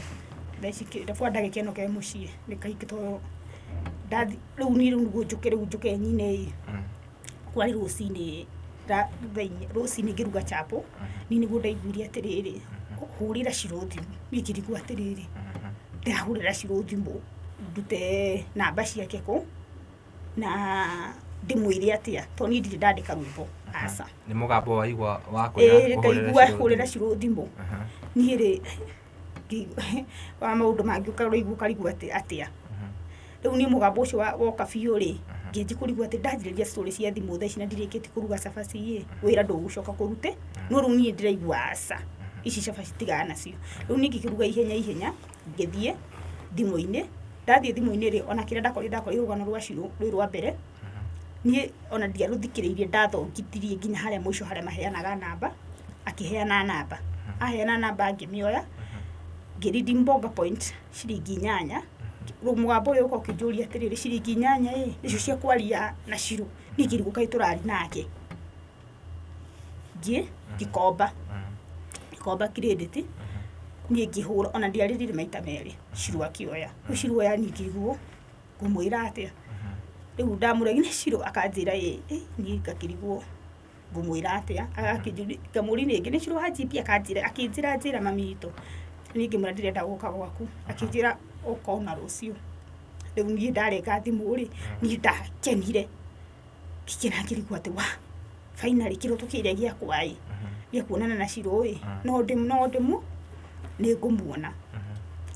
Speaker 1: thecige ndabwa ndagikeno ke muci nikaikito ndathi riu ni njuke nyine kwari rucini rucini ngiruga chapo ni niguo ndaiguire atiriri hurira ciro thimu ngirigwo atiriri ndahurira ciro thimu ndute namba ciake ku na ndimwire atia to ni ndiri ndandika rwimbo asa
Speaker 2: ni mugambo waigwa wa
Speaker 1: kuhurira ciro thimu ni ri wa maundu mangiuka roigwo karigwo atia riu ni mugambo ucio woka biu ri ngienji kurigwo ati ndanjiriria story cia thimu thaici na ndirikiti kuruga cabaci wira ndugucoka kurute no riu ni ndiraigua asa ici cabaci tigana nacio riu ni ngikiruga ihenya ngithie thimu-ini ndathie thimu-ini ri ona kira ndakori rugano rwa ciro rwa mbere ni ona ndiaruthikiriirie ndathongithirie nginya haria mwisho haria maheanaga namba akiheana namba aheana namba ngimioya ngiridi mbonga point ciringi 8 riu mugambo uyu uko kinjuria atiriri ciringi 8 nicio cia kwaria na ciro ni ngirigo kai turari nake gikomba credit ni ngihura ona ndiaririre maita meri ciro akioya ciro ya ningirigwo ngumwira atia riu ndamuregi ni ciro akanjira ni ngakirigwo ngumwira atia agakinjuri kamuri ningi ni ciro hajipia akinjira mami itu ni ngimura ndirenda guka gwaku akinjira ukona rucio riu ni ndareka thimu ri ni ndakenire kikira ngirigwo ati wa finally kiroto kiria giakwa ya kuonana na ciro no ndimu ni ngumuona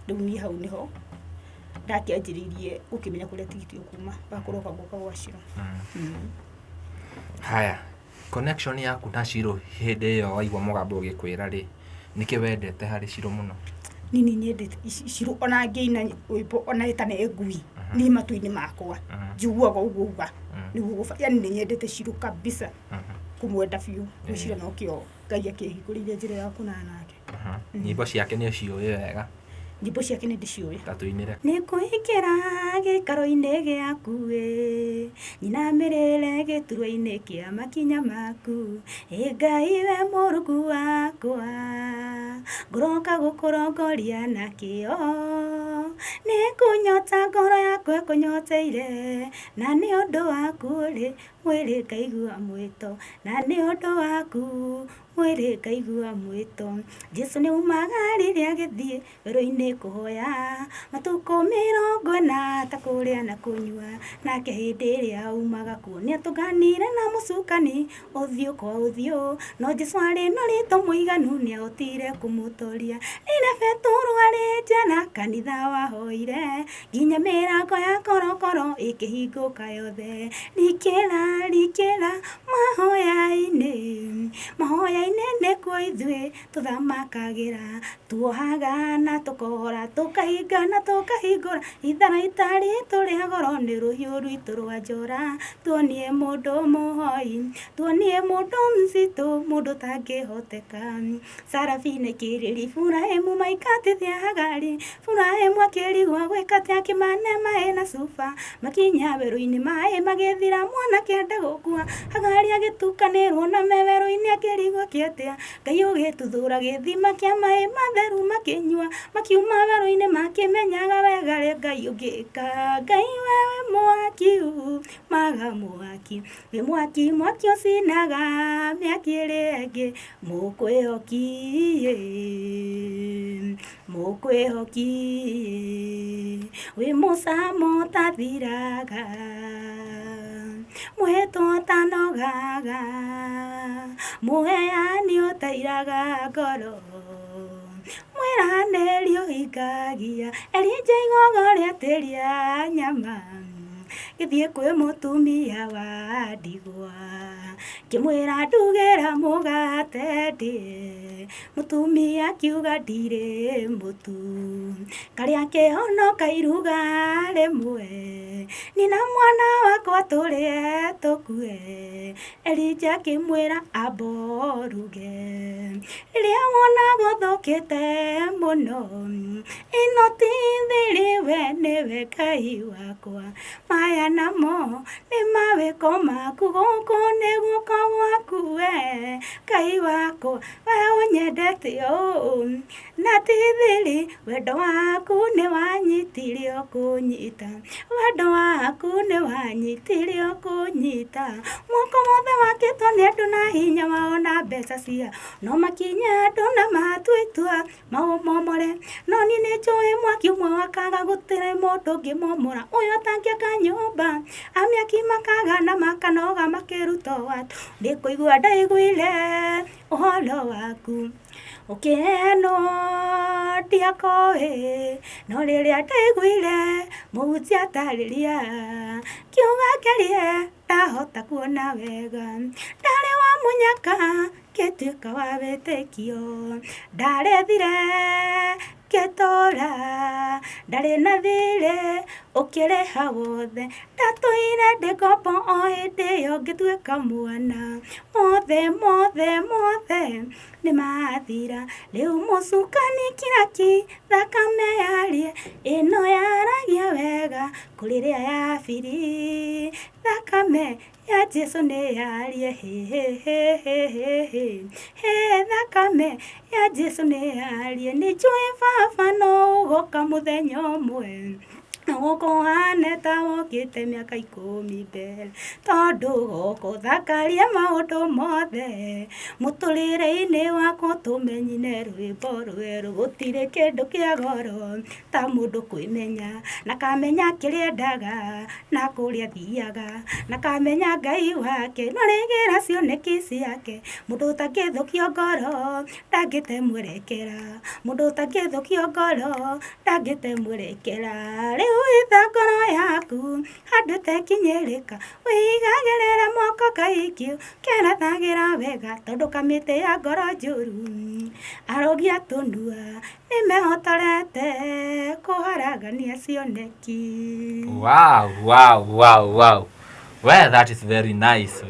Speaker 1: riu ni hau niho ndakianjiririe ukimenya kuria tigiti ukuma bakuroka guka gwa ciro
Speaker 2: haya connection yaku na ciro hindi yo waigwa mugambo ugikwira ri niki wendete hari ciro muno
Speaker 1: nini nyendete ciro ona ngeina wipo ona etane ngui ni matu-ini makwa njiguaga uguo uga niguo yani ni nyendete ciro kabisa kumwenda biu ciro no kio ngai akihinguririe njira yaku na nake
Speaker 2: nyimbo ciake ni ciuĩ wega
Speaker 1: nyimbo ciake ni ndiciuĩ
Speaker 2: tatuinire
Speaker 1: ni kuikira gikaro-ini giaku nyina mirire giturwa-ini kia makinya maku ngai we murugu wakwa nguroka gukurongoria na kio ni kunyota ngoro yakwa kunyoteire na ni undu waku ri mwiri ngaigua mwito na ni undu waku mwiri ngaigua mwito Jesu ni umaga riria githie werũ-ini kuhoya matuko 40 ta kuria na kunyua nake hindi iria umaga kuo ni atuganire na mucukani uthio kwa uthio no Jesu ari na rito muiganu ni ahotire kumutoria ina Petero ari jana kanitha wahoire nginya mirango ya korokoro ikihinguka yothe rikira mahoya-ini nikuo ithuĩ tuthamakagira tuohaga na tukohora tukahinga na tukahingũra itharaita ritũ rĩa goro nĩ rũhiũ rwitũ rwa njora tuonie mũndũ mũhoi tuonie mũndũ mzito mũndũ tangĩhoteka Sarafina kĩrĩri Furahimu maikatithia Hagari Furahimu akĩrigwo gwĩkatia kĩmane maĩ na cuba makinya werũ-ini maĩ magĩthira mwana kĩenda gũkua Hagari agĩtukanĩrwo na werũ-ini akĩrigwo atia Ngai ũgĩtuthũra gĩthima kĩa maĩ matheru makĩnyua makiuma werũ-inĩ makĩmenyaga wega rĩ Ngai ũngĩka Ngai wewe mwaki maga mwaki wĩ mwaki mwaki ũcinaga mĩaki ĩrĩa ĩngĩ mũkwĩhoki wĩ mũcamo ũtathiraga mwĩhĩtwa ũtanogaga mũheani ũtairaga ngoro mwĩranĩri ũhingagia Elijah Igogo rĩa tĩri ya nyama gĩthiĩ kwĩ mũtumia wa ndigwa kĩmwĩra ndugĩra mũgate ndĩe mũtumia akiuga ndirĩ mũtu karĩa kĩhonoka iruga rĩmwe nina mwana wakwa tũrĩe tũkue Elijah akĩmwĩra amba ũruge rĩrĩa wona gũthũkĩte mũno ĩno ti thĩrĩ we nĩwe Ngai wakwa maya namo nĩ mawĩko maku gũkũ nĩ guoko gwaku we Ngai wakwa we ũnyendete ũũ na ti thĩrĩ wendo waku nĩ wanyitire ũkũnyita wendo waku nĩ wanyitire ũkũnyita moko mothe wakĩtwo nĩ andũ na hinya wao na mbeca cia no makinya andũ na matua itua maũmomore no niĩ nĩ njũĩ mwaki ũmwe wakaga gũtirĩ mũndũ ũngĩmomora ũyũ atangĩaka nyũmba amĩaki makaga na makanoga makĩruta watu ndĩkũigua ndaiguire ũhoro waku ũkĩhenwo ndiakoĩ no rĩrĩa ndaiguire mũhunjia atarĩria kiuga kĩrĩe ndahota kuona wega ndarĩ wa mũnyaka ngĩtuĩka wa wĩtĩkio ndarethire ngĩtũra ndarĩ na thirĩ ũkĩrĩha wothe ndatũire ndĩ ngombo o hĩndĩ ĩyo ngĩtuĩka mwana mothe nĩ mathira rĩu mũcukani kiraki thakame yarie ĩno yaragia wega kũrĩ ĩrĩa ya biri thakame ya Jesu nĩ yarie thakame ya Jesu nĩ yarie nĩ njũĩ baba no ũgoka mũthenya ũmwe Gũkũhane ta wokĩte mĩaka 10 mbere tondũ gũkũ thakaria maũndũ mothe mũtũrĩre-inĩ wakwa tũmenyine rwĩmbo rwerũ gũtirĩ kĩndũ kĩa goro ta mũndũ kwĩmenya na kamenya kĩrĩa endaga na kũrĩa athiaga na kamenya Ngai wake no rĩgĩra cioneki ciake mũndũ ũtangĩthũkio ngoro ndangĩte mwerekera mũndũ ũtangĩthũkio ngoro ndangĩte mwerekera rĩu itha ngoro yaku handũ tekinyĩrĩka wĩigagĩrĩra moko kaikio kerathagĩra wega tondũ kamĩtĩ ya ngoro njũru arogia tũnua nĩmehotorete kũharagania cioneki.
Speaker 2: Wow. Well, that is very nice.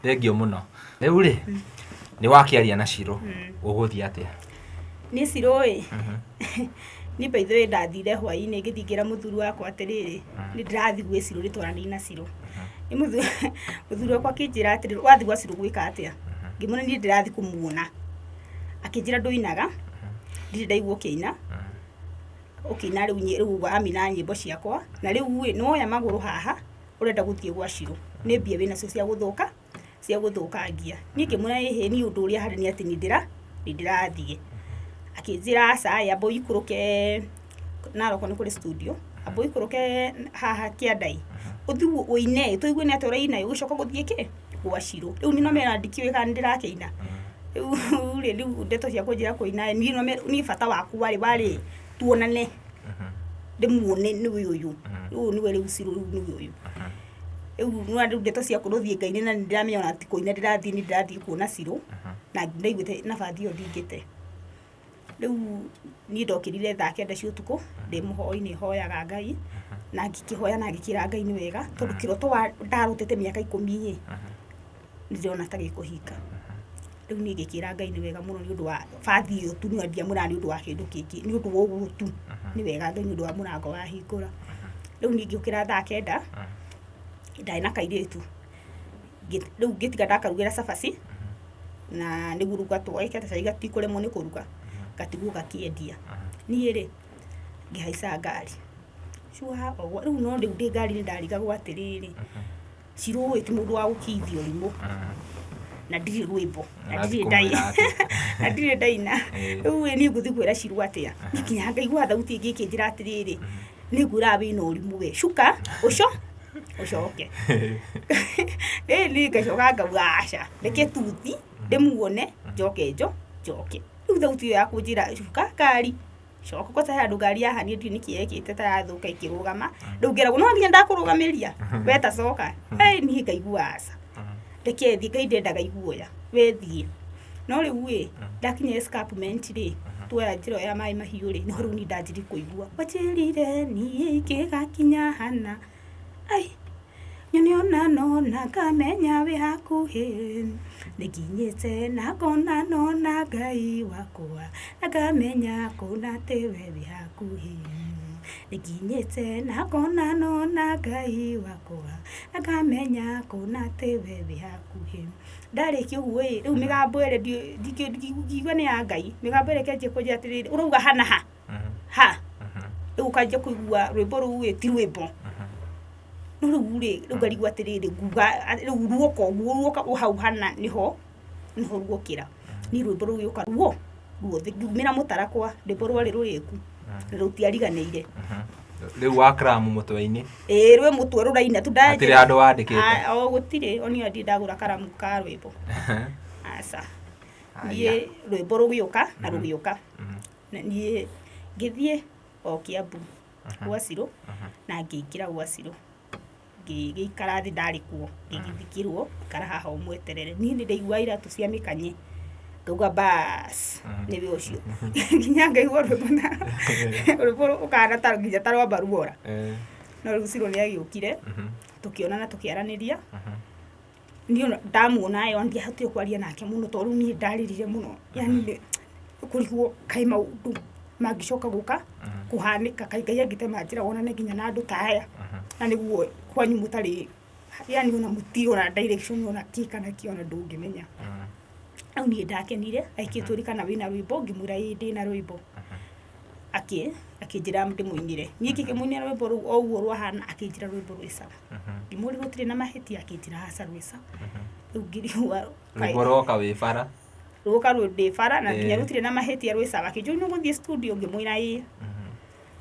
Speaker 2: Thengio mũno. Rĩu rĩ nĩ wakĩaria na Shiro ũgũthiĩ atĩa?
Speaker 1: Nĩ Shiro ĩ ni by the way ndathire hwainĩ ngĩthingira mũthuri wakwa atĩrĩrĩ nĩ ndĩrathiĩ gwĩ Shiro rĩtwarani na Shiro nĩ mũthuri wakwa akĩnjĩra atĩrĩrĩ wathiĩ gwa Shiro gwĩka atĩa ngĩmwĩra niĩ ndĩrathiĩ kũmuona akĩnjĩra ndũinaga ndirĩ ndaigua ũkĩina ũkĩina rĩu amina nyĩmbo ciakwa na rĩu nĩ woya magũrũ haha ũrenda gũthiĩ gwa Shiro nĩ mbia wĩna cio cia gũthũkangia niĩ ngĩmwĩra ĩhĩ niĩ ũndũ ũrĩa harĩ nĩ atĩ nĩ ndĩrathiĩ akĩnjĩra aca amba ikũrũke Narok nĩ kũrĩ studio amba ikũrũke haha Kĩandai ũthiĩ ũine tũigue nĩ atĩ ũraina ũgĩcoka gũthiĩ kĩ gwa Shiro rĩu niĩ no mera ndikĩũĩ kana ndĩrakĩina rĩu ndeto cia kũnjĩra kũina niĩ bata waku warĩ tuonane ndĩmuone nĩwe ũyũ rĩu nĩwe rĩu Shiro rĩu nĩwe ũyũ rĩu ndeto cia kũrũthiĩ Ngai na nĩndĩramenya ona ti kũina ndĩrathiĩ kuona Shiro na ndaiguĩte nabathi ĩyo ndingĩte rĩu niĩ ndokĩrire thaa 9 cia ũtukũ ndĩ mũhoi-inĩ hoyaga Ngai na ngĩkĩhoya na ngĩkĩra Ngai nĩ wega tondũ kĩroto ndarũtĩte mĩaka 10 ndĩrona ta gĩkũhinga rĩu niĩ ngĩkĩra Ngai nĩ wega mũno nĩ ũndũ wa bathi ĩyo tu nĩ ndiamũra nĩ ũndũ wa kĩndũ kĩngĩ nĩ ũndũ wa ũguo tu nĩ wega Ngai nĩ ũndũ wa mũrango wa hingũra rĩu niĩ ngĩũkĩra thaa 9 ndarĩ na kairĩtu rĩu ngĩtiga ndakarugĩra cabaci na nĩ guruga twaika ta cai gatikũremwo nĩ kũruga gatigwo gakĩendia niĩ rĩ ngĩhaica ngari cua o rĩu no rĩu ndĩ ngari nĩ ndarigagwo atĩrĩrĩ cirũĩ ti mũndũ wa gũkithia ũrimũ na ndirĩ rwĩmbo na ndirĩ ndaina rĩu niĩ ngũthiĩ kwĩra Shirũ atĩa nginya ngaigua thauti ĩngĩ ĩkĩnjĩra atĩrĩrĩ nĩ ngwĩra wĩna ũrimũ we cuka ũcoke niĩ ngacoka ngauga aca reke tuthi ndĩmuone njoke rĩu thauti ĩyo ya kũnjĩra cuka ngari coka kwa handũ ngari yaha niĩ ndirĩ nĩkĩekĩte ta yathũka ĩkĩrũgama rĩu ngeragwo no niĩ ndakũrũgamĩria we ta coka niĩ ngaigua aca reke thiĩ Ngai ndendaga iguoya we thiĩ no rĩu ndakinya escarpment rĩ tuoya njĩra ya maĩ mahiũ rĩ no rĩu niĩ ndanjirie kũigua wanjĩrire niĩ ingĩgakinya hana nyone ona ngamenya wĩ hakuhĩ nĩnginyĩte na ngona nona Ngai wakwa na ngamenya kũna tĩwe wĩ hakuhĩ nĩnginyĩte na ngona nona Ngai wakwa na ngamenya kũna tĩwe wĩ hakuhĩ ndarĩkia ũguo rĩu mĩgambo ĩrĩa ndingiuga nĩ ya Ngai mĩgambo ĩrĩa ĩkĩanjia kũnjĩra atĩrĩrĩ ũrauga hana ha rĩu ũkanjia kũigua rwĩmbo rũu ti rwĩmbo no rĩu ngarigua atĩrĩrĩ nguga rĩu ruoka hau hana nĩho ruokĩra niĩ rwĩmbo rũu gĩũka ruo ngiumĩra mũtarakwa rwĩmbo rwarĩ rũrĩku na rũtiariganĩire
Speaker 2: rĩu wa karamu mũtwe-inĩ
Speaker 1: rwĩ mũtwe rũraina tu
Speaker 2: hatirĩ handũ wandĩkĩte
Speaker 1: gũtirĩ oni ndi ndagũra karamu ka rwĩmbo aca niĩ rwĩmbo rũgĩũka na rũgĩũka na niĩ ngĩthiĩ o Kiambu gwa Shirũ na ngĩingĩra gwa Shirũ ngĩikara thĩ ndarĩ kuo ngĩthikirwo ikara haha ũmweterere niĩ nĩ ndaigua iratũ cia mĩkanye ngauga bas nĩwe ũcio nginya ngaigua rwĩmbo ũkahana ta nginya ta rwa Baruora no rĩu Shirũ nĩagĩũkire tũkĩonana tũkĩaranĩria niĩ ndamuona ndiahotire kwaria nake mũno tondũ rĩu niĩ ndarĩrire mũno yani kũrigwo kaĩ maũndũ mangĩcoka gũka kũhanĩka kaĩ Ngai angĩtema njĩra wonane nginya na andũ ta aya na nĩguo kwanyu mũtarĩ yani ona mũtiona direction ona kana kiona ndũngĩmenya rĩu niĩ ndakenire aikĩtũri kana wĩna rwĩmbo ngĩmwĩra ndĩ na rwĩmbo akĩnjĩra ndĩmũinĩre niĩ ngĩmũinĩra rwĩmbo rũu o ũguo rwahana akĩnjĩra rwĩmbo rwĩ sawa ngĩmũũria gũtirĩ na mahĩtia akĩnjĩra aca rwĩ sawa rĩu ngĩrigua
Speaker 2: rwĩmbo rwoka wĩ bara
Speaker 1: rwoka rwĩ bara na nginya rũtirĩ na mahĩtia rwĩ sawa akĩnjũria no gũthiĩ studio ngĩmwĩra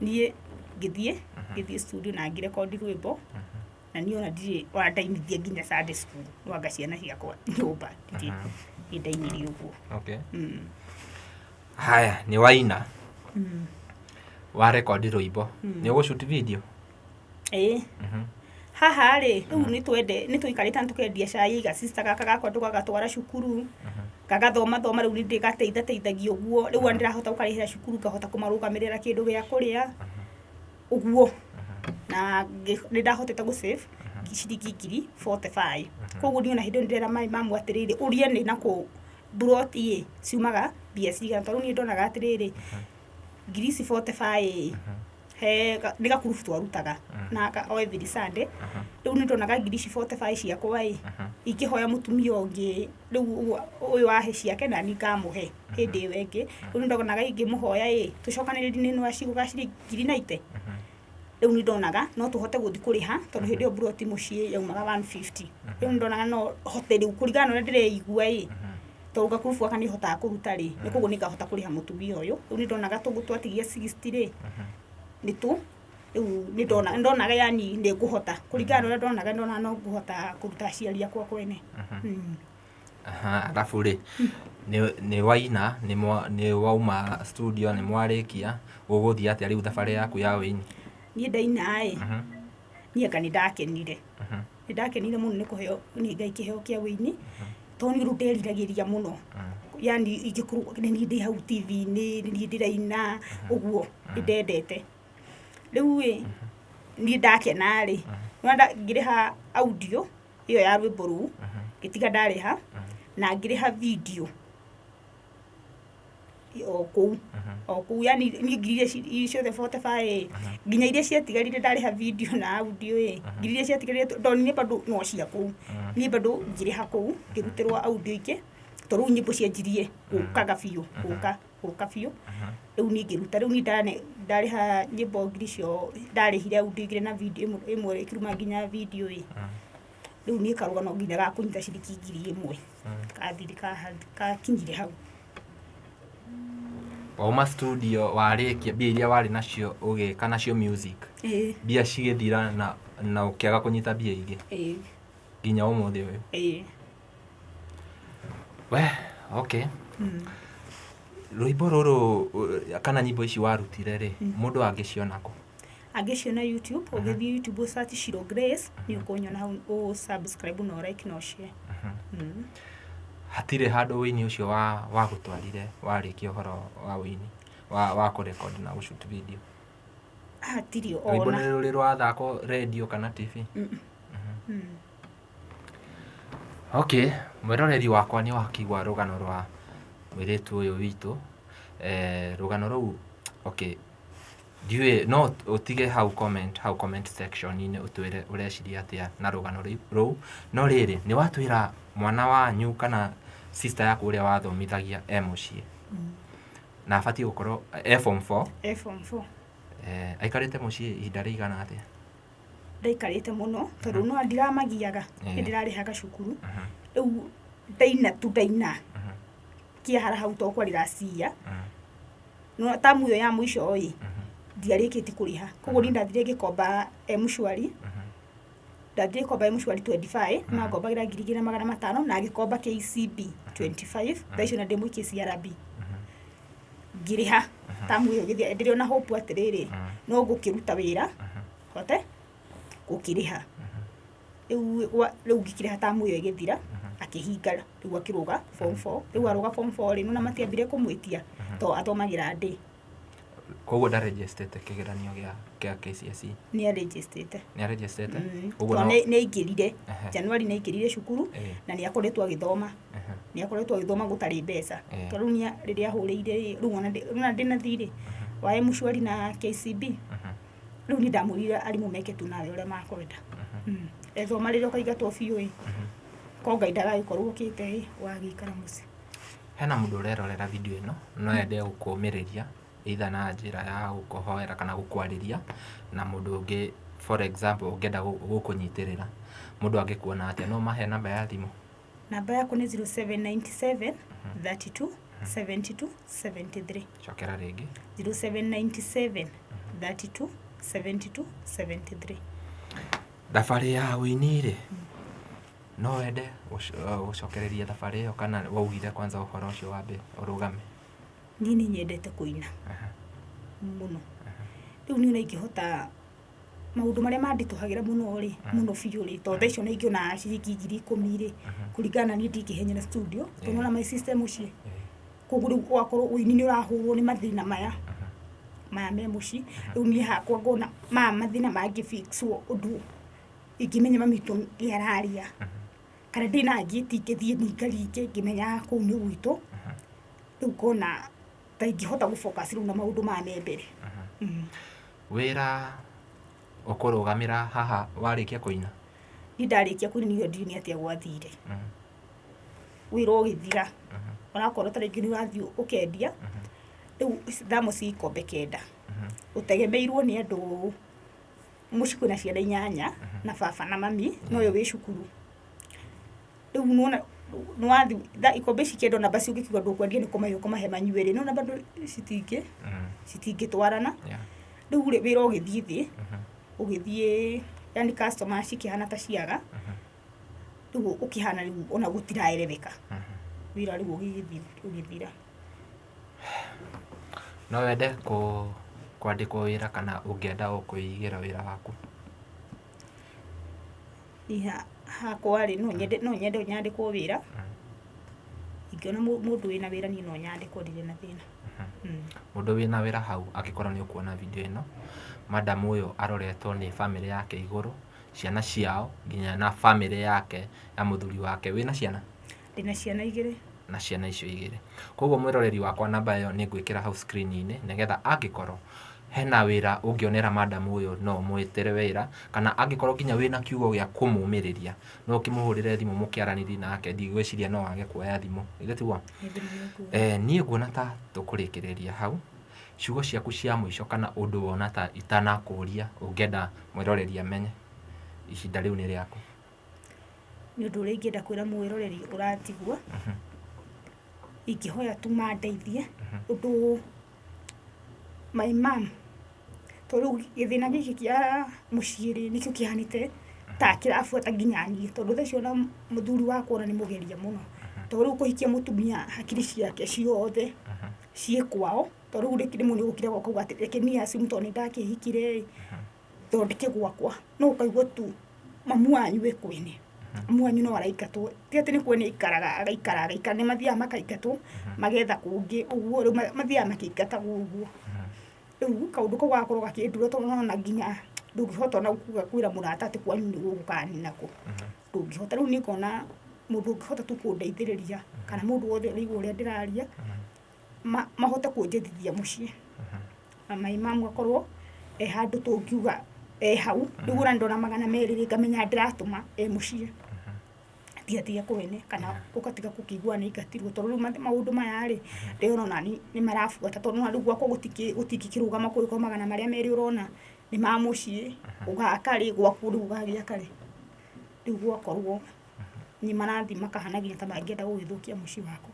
Speaker 1: niĩ ngĩthiĩ studio na ngĩrekondi rwĩmbo na niĩ ona ndirĩ ona ndainithia nginya Sunday school nwanga ciana ciakwa nyũmba ndirĩ ndainirie ũguo
Speaker 2: haya nĩ waina wa rekondi rwĩmbo nĩ ũgũshoot video
Speaker 1: haha rĩ rĩu nĩ tũikarĩte tũkendia cai gacista gaka gakwa tũgagatwara cukuru gagathoma rĩu nĩ ndĩgateithagia ũguo rĩu ona ndĩrahota gũkarĩhĩra cukuru ngahota kũmarũgamĩrĩra kĩndũ gĩa kũrĩa ũguo na nĩ ndahotete gũ-save ciringi 45 koguo niĩ ona hĩndĩ ĩyo ndĩrera mamu atĩrĩrĩ ũria nĩ nakũ buroti ciumaga mbia cigana tondũ niĩ ndonaga atĩrĩrĩ ngiri ici 45 nĩ gakurubu twarutaga na o every Sunday rĩu nĩ ndonaga ngiri ici 45 ciakwa ingĩhoya mũtumia ũngĩ rĩu ũyũ wahe ciake na niĩ ngamũhe hĩndĩ ĩyo ĩngĩ rĩu nĩ ndonaga ingĩmũhoya tũcokanĩrĩrie nĩ wacigũga ciringi ngiri 90 rĩu nĩ ndonaga no tũhote gũthiĩ kũrĩha tondũ hĩndĩ ĩyo buroti mũciĩ yaumaga 150 rĩu nĩ ndonaga no hote rĩu kũringana na ũrĩa ndĩreigua tondũ gakurubu gaka nĩ hotaga kũruta nĩ koguo nĩ ngahota kũrĩha mũtumia ũyũ rĩu nĩ ndonaga twatigia 60 rĩu nĩ ndonaga yani nĩ ngũhota kũringana na ũrĩa ndona no ngũhota kũruta aciari akwa kwene
Speaker 2: alafu rĩ nĩ waina nĩ wauma studio nĩ mwarĩkia gũgũthiĩ atĩa rĩu thabarĩ yaku ya wĩini
Speaker 1: niĩ ndaina niĩ anga nĩ ndakenire mũno nĩ kũheo nĩ Ngai kĩheo kĩa wĩini tondũ nĩ nderiragĩria mũno yani ingĩkorwo niĩ ndĩ hau TV-inĩ niĩ ndĩraina ũguo nĩ ndendete rĩu niĩ ndakena ngĩrĩha audio ĩyo ya rwĩmbo rũu ngĩtiga ndarĩha na ngĩrĩha video o kũu yani niĩ ngiri iria ciothe 45 nginya iria ciatigarire ndarĩha video na audio ngiri iria ciatigarire tondũ niĩ bado no cia kũu niĩ bado ngĩrĩha kũu ngĩrutĩrwo audio ingĩ toru nyimbo cianjirie gukaga biũ guka biũ rĩu niĩ ngĩruta rĩu niĩ ndarĩha nyimbo ngiri icio ndarĩhire au ndĩigire na video ĩmwe ĩkĩruma nginya video rĩu niĩ karũgano nginya ga kũnyita ciringi ngiri ĩmwe kathiri kakinyire hau
Speaker 2: wauma studio warĩkia mbia iria warĩ nacio ũgĩka nacio music mbia cigĩthira na ũkĩaga kũnyita mbia ingĩ nginya ũmũthĩ ũyũ we okay rwĩmbo rũrũ kana nyimbo ici warutire rĩ mũndũ angĩciona kũ?
Speaker 1: Angĩciona YouTube ũgĩthiĩ YouTube search Shiro Grace nĩ ũkũnyona hau subscribe no like no share.
Speaker 2: Hatirĩ handũ wĩini ũcio wa gũtwarire warĩkia ũhoro wa wĩini wa kũrecord na gũshoot video?
Speaker 1: Hatirĩ
Speaker 2: ona rwĩmbo nĩ rũrĩ rwathakwo radio kana TV? Okay, mwĩroreri wakwa nĩ wakĩigua rũgano rwa mũirĩtu ũyũ witũ rũgano rũu okay ndiũĩ no ũtige hau comment section-inĩ ũtwĩre ũreciria atĩa na rũgano rũu no rĩrĩ nĩ watwĩra mwana wanyu kana sister yaku ũrĩa wathomithagia mũciĩ na abatie gũkorwo form 4 aikarĩte mũciĩ ihinda rĩigana atĩa?
Speaker 1: Ndaikarĩte mũno tondũ no ndiramagiaga ndirarĩhaga cukuru rĩu ndaina kĩahara hau to kwarĩra cia no tamu ĩyo ya mũico ĩ ndiarĩkĩti kũrĩha koguo nĩ ndathire ngĩkomba M-Shwari ndathire ngĩkomba M-Shwari 25 na ngombagĩra 2,500 na ngĩkomba KCB 25 thaa icio na ndĩmũikie CRB ngĩrĩha tamu ĩyo gĩthia ndĩrĩ ona hope atĩrĩrĩ no ngũkĩruta wĩra hote gũkĩrĩha rĩu ngĩkĩrĩha tamu ĩyo ĩgĩthira akĩhinga rĩu akĩrũga form 4 rĩu arũga form 4 rĩ na matiambire kũmwĩtia to athomagĩra ndĩ
Speaker 2: koguo ndarejestete kĩgeranio gĩa KCSE? Nĩ arejestete
Speaker 1: ũguo nĩ aingĩrire January nĩ aingĩrire cukuru na nĩ akoretwo agĩthoma gũtarĩ mbeca tondũ rĩrĩa ahũrĩire rĩu ona ndĩna thirĩ wa M-Shwari na KCB rĩu nĩ ndamũrire arimũ meke tu nawe ũrĩa makwenda ethoma rĩrĩa ũkaigatwo biũ ko Ngai ndagagĩkorwo ũkĩte wagĩikara mũciĩ.
Speaker 2: Hena mũndũ ũrerorera video ĩno no ende gũkũmĩrĩria either na njĩra ya gũkũhoera kana gũkwarĩria na mũndũ ũngĩ for example ũngĩenda gũkũnyitĩrĩra mũndũ angĩkuona atĩa no mahe namba ya thimũ?
Speaker 1: Namba yaku nĩ 0797 32 72 73.
Speaker 2: Cokera rĩngĩ
Speaker 1: 0797 32 72 73.
Speaker 2: Thabarĩ ya wĩini rĩ no wende gũcokereria thabarĩ ĩyo kana waugire kwanza ũhoro ũcio wambe ũrũgame?
Speaker 1: Niĩ nĩ nyendete kũina mũno rĩu niĩ ingĩhota maũndũ marĩa mandĩtũhagĩra mũno rĩ mũno biũ rĩ to thaa icio nĩ ingĩona ciringi 10,000 rĩ kũringana niĩ ndingĩhenyera studio tondũ na my system mũciĩ koguo rĩu ũgakorwo wĩini nĩ ũrahũrwo nĩ mathĩna maya me mũciĩ rĩu niĩ hakwa ngona mathĩna mangĩfixwo ũndũ ingĩmenya mamitũ nĩ araria kana ndĩna ngĩthiĩ ningaringe ngĩmenya kũu nĩ gwitũ rĩu ngona ta ingĩhota gũfocus rĩu na maũndũ ma mbere.
Speaker 2: Wĩra ũkũrũgamĩra haha warĩkia kũina?
Speaker 1: Niĩ ndarĩkia kũina nĩyo ndiũĩ nĩ atĩa gwathire wĩra ũgĩthira onakorwo ta rĩngĩ nĩ wathiĩ ũkendia rĩu thamo ci ikombe 9 ũtegemeirwo nĩ andũ mũciĩ kwĩna ciana 8 na baba na mami no ũyũ wĩ cukuru rĩu nĩ wathi ikombe ici 9 na basi ũngĩkiuga ndũkwendia nĩ kũmahe ũkũmahe manyuĩrĩ no na bado citingĩtwarana rĩu wĩra ũgĩthiĩ thĩ ũgĩthiĩ yani customer cikĩhana ta ciaga rĩu ũkĩhana rĩu ona gũtiraeretheka wĩra rĩu ũgĩthira.
Speaker 2: No wende kwandĩkwo wĩra kana ũngĩenda kũigĩra wĩra waku?
Speaker 1: Hakwa rĩ no nyende nyandĩkwo wĩra ingĩona mũndũ wĩna wĩra niĩ no nyandĩkwo ndirĩ na thĩna.
Speaker 2: Mũndũ wĩna wĩra hau angĩkorwo nĩ ũkuona video ĩno madam ũyũ aroretwo nĩ family yake igũrũ ciana ciao nginya na family yake ya mũthuri wake. Wĩna ciana?
Speaker 1: Ndĩna ciana 2.
Speaker 2: Na ciana icio 2 koguo mwĩroreri wakwa namba ĩyo nĩ ngwĩkĩra hau screen-inĩ nĩgetha angĩkorwo hena wira ungionera madam uyu no mwitire wira kana angikorwo kinya wina kiugo gya kumumiriria no kimuhurire thimu mukiaranirie nake ndigwiciria no wage kuoya thimu igatigwa nie nguona ta tukurikiriria hau ciugo ciaku cia mwisho kana undu wona ta itanakuria ungenda mwiroreri amenye ihinda riu ni riaku.
Speaker 1: Ni undu uria ingenda kwira mwiroreri uratigwa ikihoya tu mandeithie undu my mom toriu githina giki kia muciiri nikio kihanite ta kirafuata nginya nie tondu thacio na muthuri wakwa ona ni mugeria muno toriu kuhikia mutumia hakiri ciake ciothe cie kwao toriu rikiri muni gukire gwakwa atireke ni asimu toni ndakihikire thondeke gwakwa no ukaigua tu mamu wanyu we kwene mamu wanyu no araikatwo ti ati ni kwene ikaraga agaikara ni mathia makaikatwo magetha kungi uguo riu mathia makikata uguo riu kaundu ko gakorwo gakindura tondu na nginya ndungihota na kuga kwira murata ati kwanyu ni gukani nako ndungihota riu nikona mundu ngihota tu kundeithiriria kana mundu wothe riu uria ndiraria mahote kunjethithia mucii my mom gakorwo handu tungiuga hau riu na ndona 200 ngamenya ndiratuma mucii tiatia kwene kana ukatiga kukigua ni igatirwo tondu maundu maya ri ndiona nani ni marafuata tondu riu gwakwa gutikikirugama kuri kwa 200 urona ni ma mucii ugakari gwaku riu ugagia kari riu gwakorwo ni marathi makahanagia ta mangienda gugithukia mucii wako.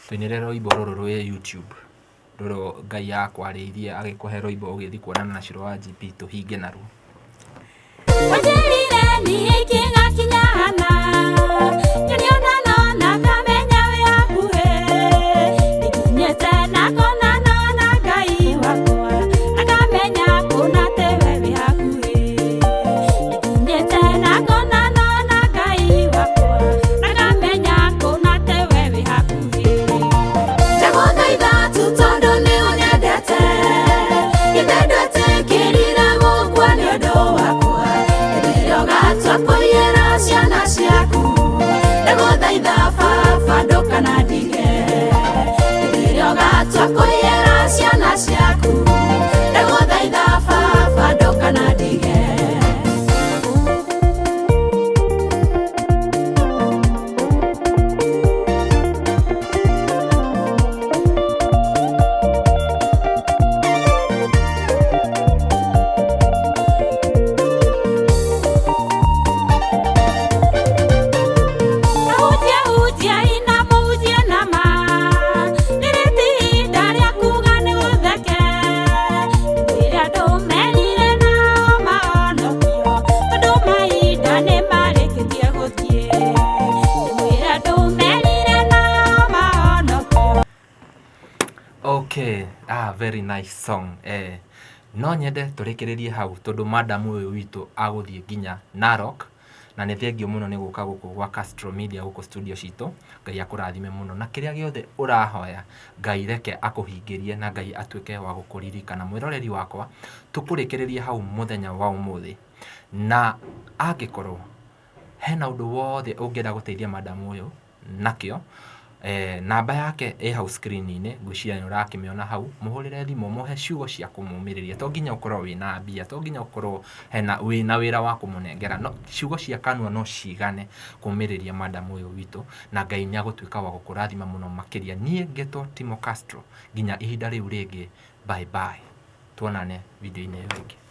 Speaker 2: Twinire rwimbo ruru rwi YouTube ruru Ngai yakwarĩirie agĩkũhe rwimbo ũgĩthi kuonana na Shiro wa GP tuhinge naruo. Okay, very nice song. No nyende turikiririe hau tondu madam uyu witu aguthie nginya Narok na ni thengio muno ni guka guku gwa Castro Media guku studio citu. Ngai akurathime muno na kiria giothe urahoya Ngai reke akuhingirie na Ngai atuike wa gukuririkana mwiroreri wakwa tukurikiririe hau muthenya wa umuthi na angikorwo hena undu wothe ungienda guteithia madam uyu nakio namba yake hau screen-ini ngwiciria ni urakimiona hau muhurire thimu muhe ciugo cia kumumiriria to nginya ukorwo wina mbia to nginya ukorwo wina wira wa kumunengera no ciugo cia kanua no cigane kumiriria madam uyu witu na Ngai ni agutuika wa gukurathima muno makiria nie ngetwo Timo Castro nginya ihinda riu ringi bye bye tuonane video-ini ĩyo ĩngĩ.